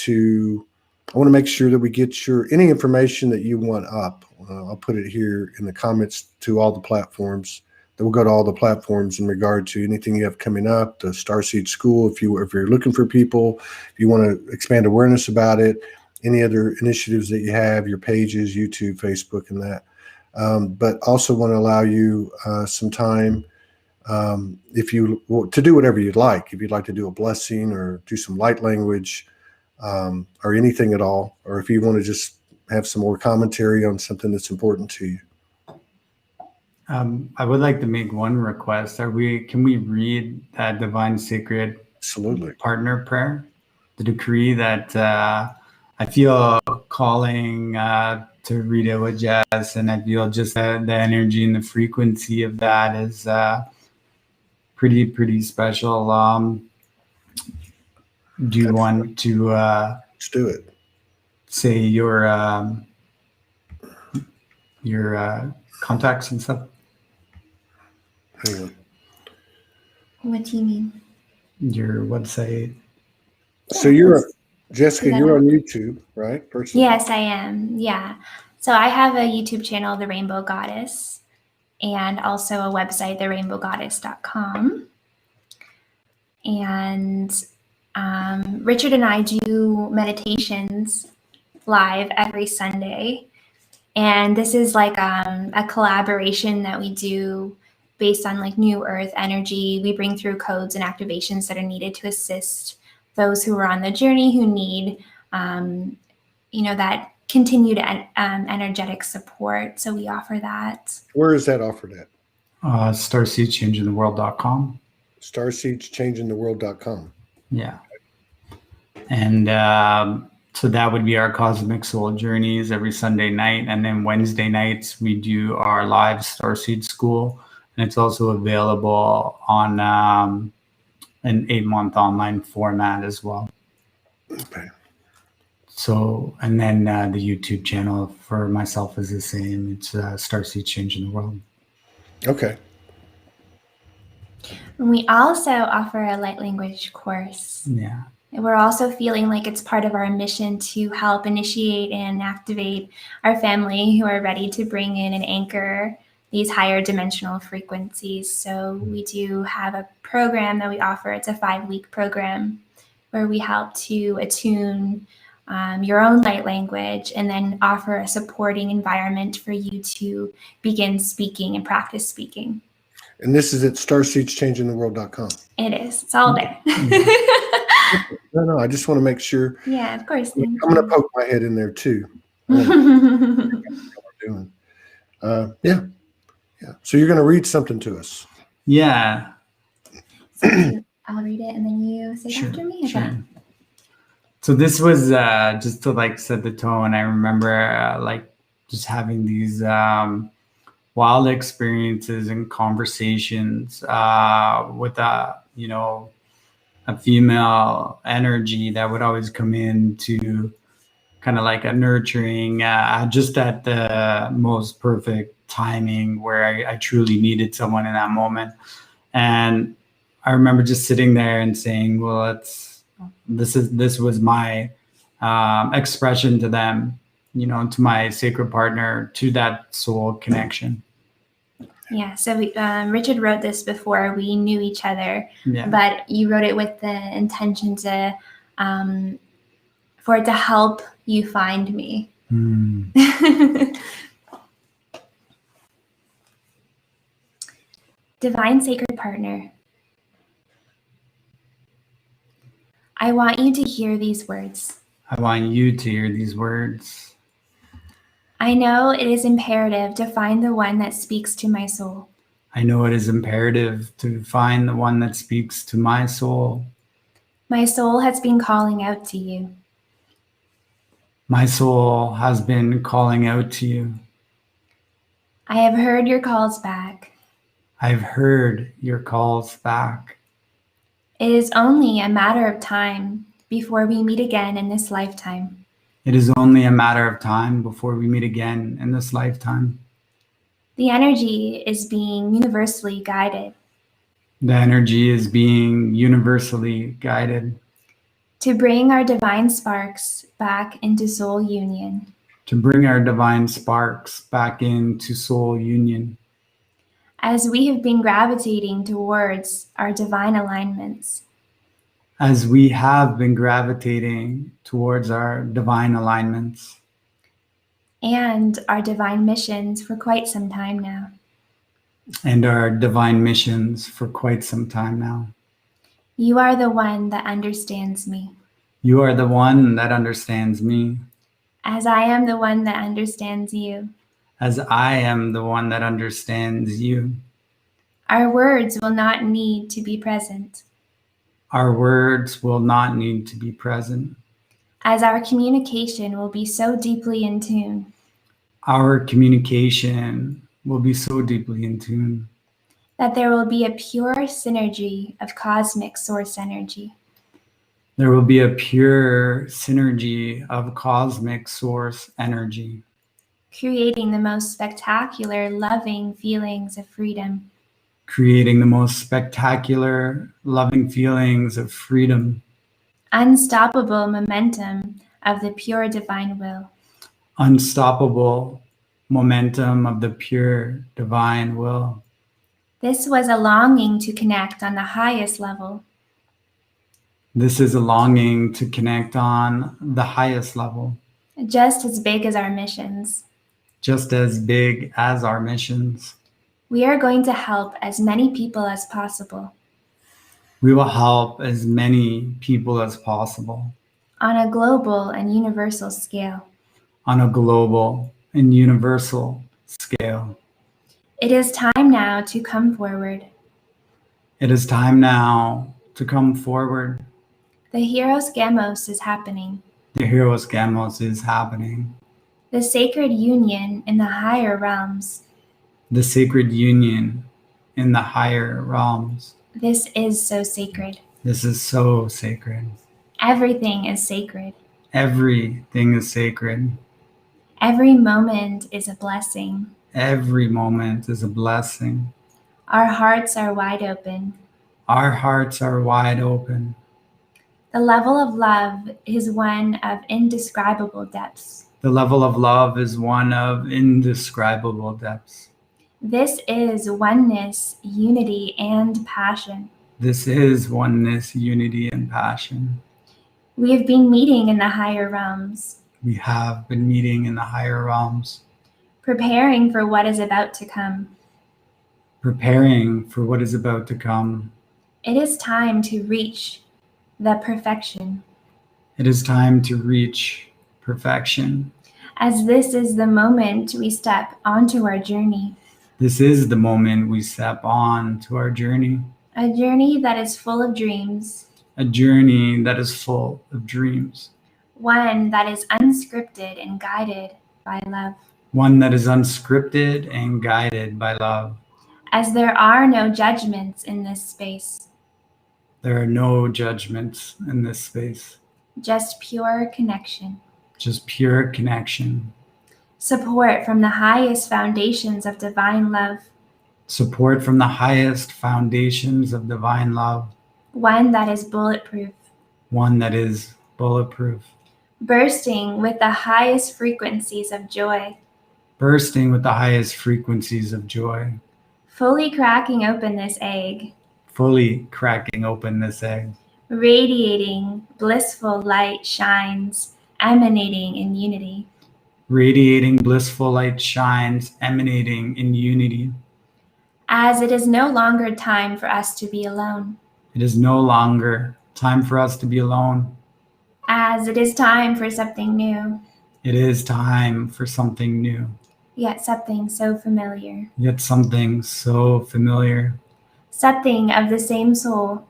Speaker 1: I want to make sure that we get any information that you want up. I'll put it here in the comments to all the platforms. That will go to all the platforms in regard to anything you have coming up, the Starseed School. If you're looking for people, if you want to expand awareness about it, any other initiatives that you have, your pages, YouTube, Facebook, and that. But also want to allow you some time to do whatever you'd like. If you'd like to do a blessing or do some light language or anything at all, or if you want to just have some more commentary on something that's important to you.
Speaker 3: I would like to make one request. Can we read that divine sacred
Speaker 1: Absolutely
Speaker 3: partner prayer, the decree that I feel calling to read it with Jess, and I feel just the energy and the frequency of that is pretty special. Do you want to
Speaker 1: let's do it?
Speaker 3: Say your contacts and stuff?
Speaker 1: Hang on.
Speaker 2: What do you mean?
Speaker 3: Your website.
Speaker 1: So Jessica, you're on YouTube, right?
Speaker 2: Yes, I am. Yeah. So I have a YouTube channel, The Rainbow Goddess, and also a website, therainbowgoddess.com. And Richard and I do meditations live every Sunday. And this is like a collaboration that we do based on like New Earth energy. We bring through codes and activations that are needed to assist those who are on the journey, who need, that continued energetic support. So we offer that.
Speaker 1: Where is that offered at?
Speaker 3: StarseedChangingTheWorld.com.
Speaker 1: StarseedChangingTheWorld.com.
Speaker 3: Yeah. And so that would be our Cosmic Soul Journeys every Sunday night. And then Wednesday nights, we do our live Starseed School. And it's also available on an 8-month online format as well.
Speaker 1: Okay.
Speaker 3: So, and then the YouTube channel for myself is the same. It's Starseed Changing the World.
Speaker 1: Okay.
Speaker 2: And we also offer a light language course.
Speaker 3: Yeah.
Speaker 2: And we're also feeling like it's part of our mission to help initiate and activate our family who are ready to bring in and anchor these higher dimensional frequencies. So we do have a program that we offer. It's a 5-week program where we help to attune your own light language and then offer a supporting environment for you to begin speaking and practice speaking.
Speaker 1: And this is at StarseedsChangingTheWorld.com.
Speaker 2: It is. It's all there.
Speaker 1: No, I just want to make sure.
Speaker 2: Yeah, of course.
Speaker 1: I'm going to poke my head in there too. Doing. Yeah. So you're going to read something to us.
Speaker 3: Yeah.
Speaker 2: So I'll read it and then you say it after me.
Speaker 3: Sure. So this was just to like set the tone. I remember just having these wild experiences and conversations with a female energy that would always come in to kind of like a nurturing, just at the most perfect timing where I truly needed someone in that moment. And I remember just sitting there and saying, well, this was my expression to them, to my sacred partner, to that soul connection.
Speaker 2: Yeah, so Richard wrote this before we knew each other, but you wrote it with the intention to for it to help you find me. Divine Sacred Partner, I want you to hear these words.
Speaker 3: I want you to hear these words.
Speaker 2: I know it is imperative to find the one that speaks to my soul.
Speaker 3: I know it is imperative to find the one that speaks to my soul.
Speaker 2: My soul has been calling out to you.
Speaker 3: My soul has been calling out to you.
Speaker 2: I have heard your calls back.
Speaker 3: I've heard your calls back.
Speaker 2: It is only a matter of time before we meet again in this lifetime.
Speaker 3: It is only a matter of time before we meet again in this lifetime.
Speaker 2: The energy is being universally guided.
Speaker 3: The energy is being universally guided
Speaker 2: To bring our divine sparks back into soul union.
Speaker 3: To bring our divine sparks back into soul union.
Speaker 2: As we have been gravitating towards our divine alignments.
Speaker 3: As we have been gravitating towards our divine alignments.
Speaker 2: And our divine missions for quite some time now.
Speaker 3: And our divine missions for quite some time now.
Speaker 2: You are the one that understands me.
Speaker 3: You are the one that understands me.
Speaker 2: As I am the one that understands you.
Speaker 3: As I am the one that understands you.
Speaker 2: Our words will not need to be present.
Speaker 3: Our words will not need to be present.
Speaker 2: As our communication will be so deeply in tune.
Speaker 3: Our communication will be so deeply in tune.
Speaker 2: That there will be a pure synergy of cosmic source energy.
Speaker 3: There will be a pure synergy of cosmic source energy.
Speaker 2: Creating the most spectacular, loving feelings of freedom.
Speaker 3: Creating the most spectacular, loving feelings of freedom.
Speaker 2: Unstoppable momentum of the pure divine will.
Speaker 3: Unstoppable momentum of the pure divine will.
Speaker 2: This was a longing to connect on the highest level.
Speaker 3: This is a longing to connect on the highest level.
Speaker 2: Just as big as our missions.
Speaker 3: Just as big as our missions.
Speaker 2: We are going to help as many people as possible.
Speaker 3: We will help as many people as possible.
Speaker 2: On a global and universal scale.
Speaker 3: On a global and universal scale.
Speaker 2: It is time now to come forward.
Speaker 3: It is time now to come forward.
Speaker 2: The Heroes Gamos is happening.
Speaker 3: The Heroes Gamos is happening.
Speaker 2: The sacred union in the higher realms.
Speaker 3: The sacred union in the higher realms.
Speaker 2: This is so sacred.
Speaker 3: This is so sacred.
Speaker 2: Everything is sacred.
Speaker 3: Everything is sacred.
Speaker 2: Every moment is a blessing.
Speaker 3: Every moment is a blessing.
Speaker 2: Our hearts are wide open.
Speaker 3: Our hearts are wide open.
Speaker 2: The level of love is one of indescribable depths.
Speaker 3: The level of love is one of indescribable depths.
Speaker 2: This is oneness, unity, and passion.
Speaker 3: This is oneness, unity, and passion.
Speaker 2: We have been meeting in the higher realms.
Speaker 3: We have been meeting in the higher realms.
Speaker 2: Preparing for what is about to come.
Speaker 3: Preparing for what is about to come.
Speaker 2: It is time to reach the perfection.
Speaker 3: It is time to reach perfection.
Speaker 2: As this is the moment we step onto our journey.
Speaker 3: This is the moment we step on to our journey.
Speaker 2: A journey that is full of dreams.
Speaker 3: A journey that is full of dreams.
Speaker 2: One that is unscripted and guided by love.
Speaker 3: One that is unscripted and guided by love.
Speaker 2: As there are no judgments in this space.
Speaker 3: There are no judgments in this space.
Speaker 2: Just pure connection.
Speaker 3: Just pure connection.
Speaker 2: Support from the highest foundations of divine love.
Speaker 3: Support from the highest foundations of divine love.
Speaker 2: One that is bulletproof.
Speaker 3: One that is bulletproof.
Speaker 2: Bursting with the highest frequencies of joy.
Speaker 3: Bursting with the highest frequencies of joy.
Speaker 2: Fully cracking open this egg.
Speaker 3: Fully cracking open this egg.
Speaker 2: Radiating blissful light shines, emanating in unity.
Speaker 3: Radiating blissful light shines, emanating in unity.
Speaker 2: As it is no longer time for us to be alone.
Speaker 3: It is no longer time for us to be alone.
Speaker 2: As it is time for something new.
Speaker 3: It is time for something new.
Speaker 2: Yet something so familiar.
Speaker 3: Yet something so familiar.
Speaker 2: Something of the same soul.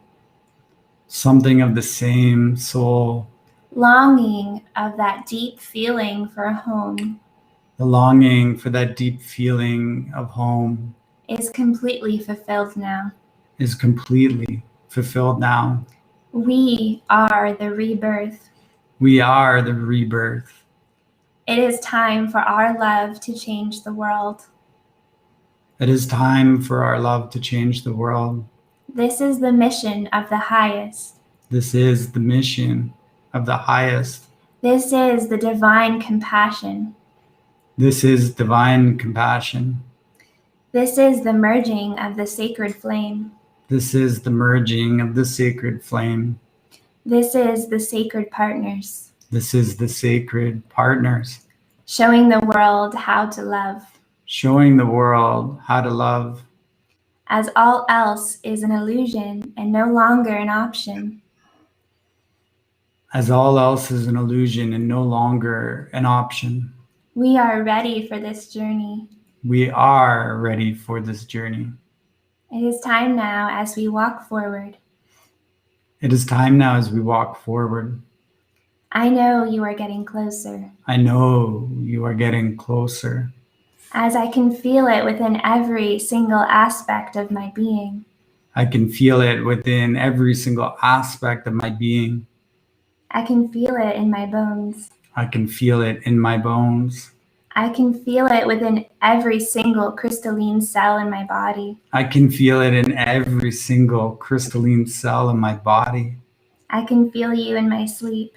Speaker 3: Something of the same soul.
Speaker 2: Longing of that deep feeling for a home.
Speaker 3: The longing for that deep feeling of home
Speaker 2: Is completely fulfilled now.
Speaker 3: is completely fulfilled now.
Speaker 2: We are the rebirth.
Speaker 3: We are the rebirth.
Speaker 2: It is time for our love to change the world.
Speaker 3: It is time for our love to change the world.
Speaker 2: This is the mission of the highest.
Speaker 3: This is the mission of the highest.
Speaker 2: This is the divine compassion.
Speaker 3: This is divine compassion.
Speaker 2: This is the merging of the sacred flame.
Speaker 3: This is the merging of the sacred flame.
Speaker 2: This is the sacred partners.
Speaker 3: This is the sacred partners.
Speaker 2: Showing the world how to love.
Speaker 3: Showing the world how to love.
Speaker 2: As all else is an illusion and no longer an option.
Speaker 3: As all else is an illusion and no longer an option.
Speaker 2: We are ready for this journey.
Speaker 3: We are ready for this journey.
Speaker 2: It is time now as we walk forward.
Speaker 3: It is time now as we walk forward.
Speaker 2: I know you are getting closer.
Speaker 3: I know you are getting closer.
Speaker 2: As I can feel it within every single aspect of my being.
Speaker 3: I can feel it within every single aspect of my being.
Speaker 2: I can feel it in my bones.
Speaker 3: I can feel it in my bones.
Speaker 2: I can feel it within every single crystalline cell in my body.
Speaker 3: I can feel it in every single crystalline cell in my body.
Speaker 2: I can feel you in my sleep.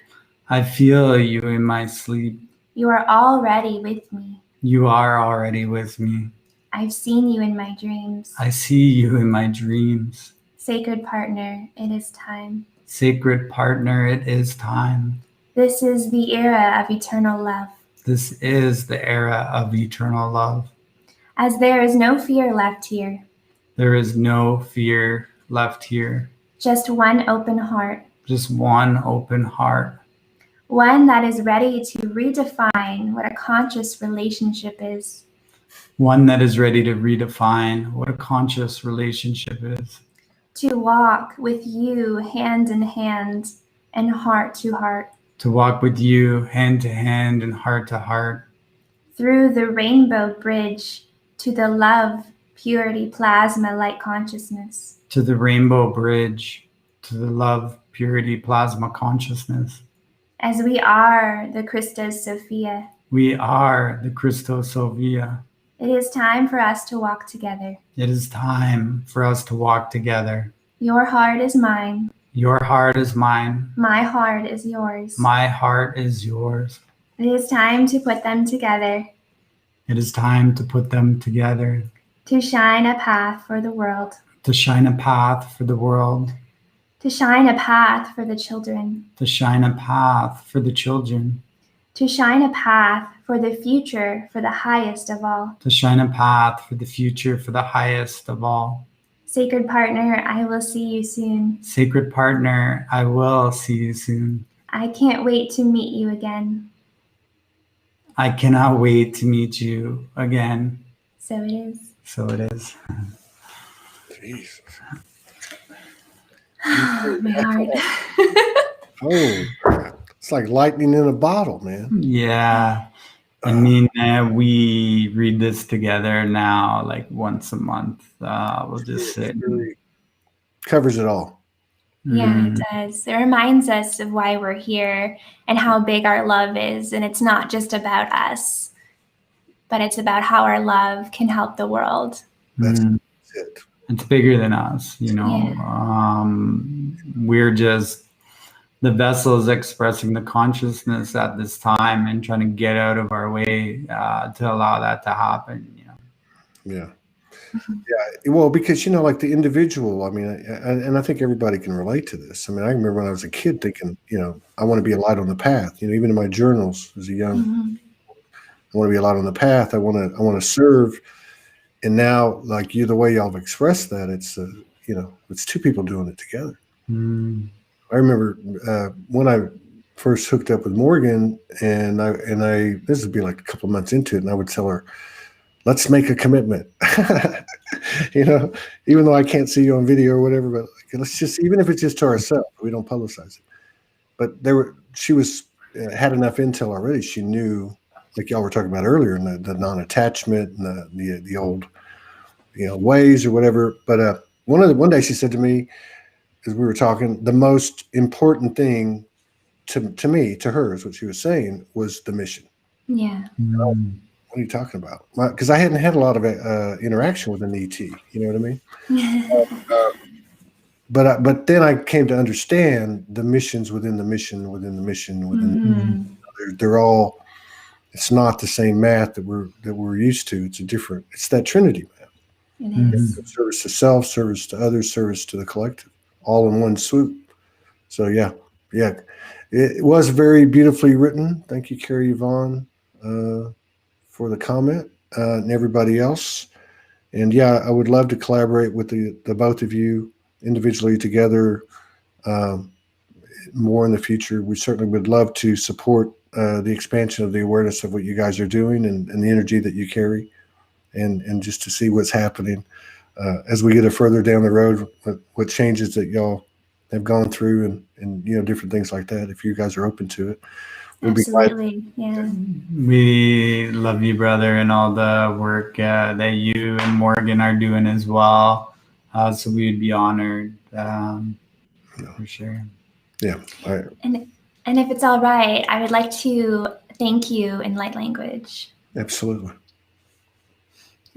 Speaker 3: I feel you in my sleep.
Speaker 2: You are already with me.
Speaker 3: You are already with me.
Speaker 2: I've seen you in my dreams.
Speaker 3: I see you in my dreams.
Speaker 2: Sacred partner, it is time.
Speaker 3: Sacred partner, it is time.
Speaker 2: This is the era of eternal love.
Speaker 3: This is the era of eternal love.
Speaker 2: As there is no fear left here.
Speaker 3: There is no fear left here.
Speaker 2: Just one open heart.
Speaker 3: Just one open heart.
Speaker 2: One that is ready to redefine what a conscious relationship is.
Speaker 3: One that is ready to redefine what a conscious relationship is.
Speaker 2: To walk with you hand in hand and heart to heart.
Speaker 3: To walk with you hand to hand and heart to heart.
Speaker 2: Through the rainbow bridge to the love, purity, plasma, light consciousness.
Speaker 3: To the rainbow bridge, to the love, purity, plasma consciousness.
Speaker 2: As we are the Christos Sophia.
Speaker 3: We are the Christos Sophia.
Speaker 2: It is time for us to walk together.
Speaker 3: It is time for us to walk together.
Speaker 2: Your heart is mine.
Speaker 3: Your heart is mine.
Speaker 2: My heart is yours.
Speaker 3: My heart is yours.
Speaker 2: It is time to put them together.
Speaker 3: It is time to put them together.
Speaker 2: To shine a path for the world.
Speaker 3: To shine a path for the world.
Speaker 2: To shine a path for the children.
Speaker 3: To shine a path for the children.
Speaker 2: To shine a path for the future for the highest of all.
Speaker 3: To shine a path for the future for the highest of all.
Speaker 2: Sacred partner, I will see you soon.
Speaker 3: Sacred partner, I will see you soon.
Speaker 2: I can't wait to meet you again.
Speaker 3: I cannot wait to meet you again.
Speaker 2: So it is.
Speaker 3: So it is.
Speaker 1: Jesus.
Speaker 2: My heart.
Speaker 1: Oh, it's like lightning in a bottle, man.
Speaker 3: Yeah. I mean, we read this together now, like once a month. We'll just sit.
Speaker 1: It really covers it all.
Speaker 2: Yeah, it does. It reminds us of why we're here and how big our love is. And it's not just about us, but it's about how our love can help the world.
Speaker 1: That's it.
Speaker 3: It's bigger than us, you know. We're just the vessels expressing the consciousness at this time and trying to get out of our way to allow that to happen, you know.
Speaker 1: Yeah. Yeah. Well, because, you know, like the individual, I mean, and I think everybody can relate to this. I mean, I remember when I was a kid thinking, you know, I want to be a light on the path, you know, even in my journals as a young, I want to be a light on the path. I want to serve. And now, like the way y'all have expressed that, it's, you know, it's two people doing it together. I remember when I first hooked up with Morgan, and this would be like a couple of months into it, and I would tell her, let's make a commitment. You know, even though I can't see you on video or whatever, but like, let's just, even if it's just to ourselves, we don't publicize it. But she had enough intel already. She knew, like y'all were talking about earlier, and the non-attachment and the old, you know, ways or whatever. But one day she said to me, as we were talking, the most important thing to me, to her, is what she was saying, was the mission.
Speaker 2: Yeah.
Speaker 1: What are you talking about? Because I hadn't had a lot of interaction with an ET. You know what I mean? But then I came to understand the missions within the mission within the mission within. They're all. It's not the same math that we're used to. It's that Trinity math.
Speaker 2: It is.
Speaker 1: Service to self, service to others, service to the collective, all in one swoop. So yeah. It was very beautifully written. Thank you, Carrie Yvonne, for the comment, and everybody else. And yeah, I would love to collaborate with the both of you individually together more in the future. We certainly would love to support the expansion of the awareness of what you guys are doing and the energy that you carry, and just to see what's happening as we get further down the road, what changes that y'all have gone through and you know, different things like that. If you guys are open to it, we'll
Speaker 2: Absolutely.
Speaker 1: be glad.
Speaker 2: Yeah.
Speaker 3: We love you, brother, and all the work that you and Morgan are doing as well. So we'd be honored for sure.
Speaker 1: Yeah.
Speaker 2: And if it's all right, I would like to thank you in light language.
Speaker 1: Absolutely.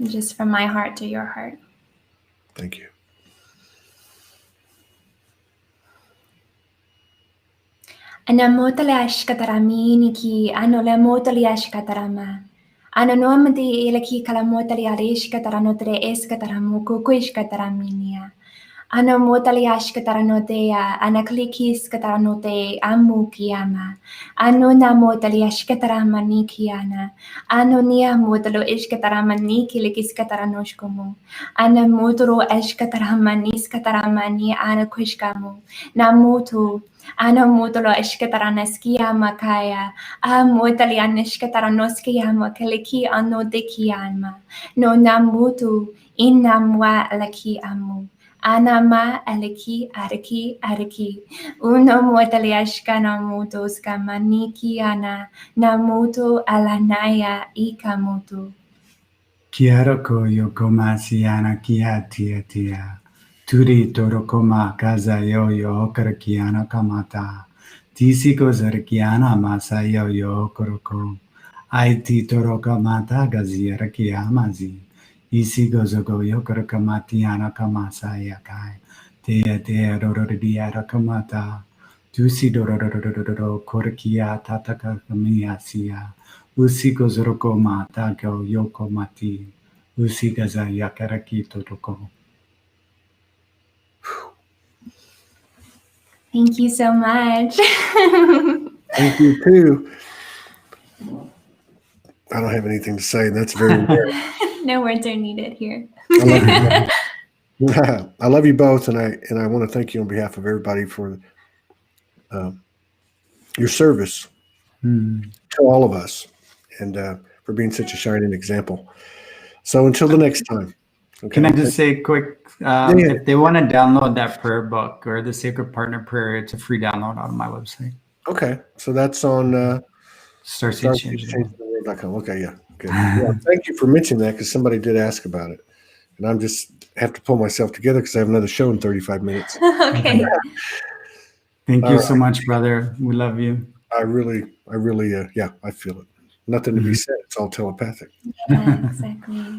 Speaker 2: Just from my heart to your heart.
Speaker 1: Thank you.
Speaker 2: Anamotale ashkatarami niki anolemotali ashkatarama. Anonomati ilaki kalamotali alishkataranotre eskataramu kukuishkataraminia. Anomotali ashkataranotea anaklikis kataranote amukiyama. Anonamotali ashkataramanikiana. Anonia motalo ishkataramaniki likiskataranoshkomu. Anamotoro ashkataramanis kataramani anakushkamu. Namoto Anamotolo eshkataraneskia makaya, amotalianeshkataranoskia makaliki anodekianma, no namutu inamwa alaki amu, anama alaki araki, uno motaliashkanamutos kamanikiana, namutu alanaya ikamutu.
Speaker 3: Kiaroko yokomasiana kiatia. Turi torokoma kaza yo hokarakiana kamata. Tisiko zarakiana masa yo koroko. Aiti toroka mata gaziera kiamazi. Isigo zogo yo karakamatiana kamasa yakai. Te rorodiara kamata. Tusi dororororo korkia tataka kamiasia. Usiko zoroko mata go yoko mati. Usigaza yakaraki toroko.
Speaker 2: Thank you so much.
Speaker 1: Thank you too. I don't have anything to say. That's very rare.
Speaker 2: No words are needed here.
Speaker 1: I love you both, and I want to thank you on behalf of everybody for your service to all of us, and for being such a shining example. So until the next time. Okay.
Speaker 3: Can I just say quick, if they want to download that prayer book or the Sacred Partner Prayer, it's a free download on my website.
Speaker 1: Okay. So that's on StarSeedsChangeTheWorld.com. Okay, yeah. Good. Yeah, thank you for mentioning that, because somebody did ask about it. And I'm just have to pull myself together because I have another show in 35 minutes.
Speaker 2: Okay.
Speaker 3: Thank
Speaker 1: All
Speaker 3: you
Speaker 1: right.
Speaker 3: so much, brother. We love you.
Speaker 1: I really, yeah, I feel it. Nothing to be said. It's all telepathic.
Speaker 2: Yeah, exactly.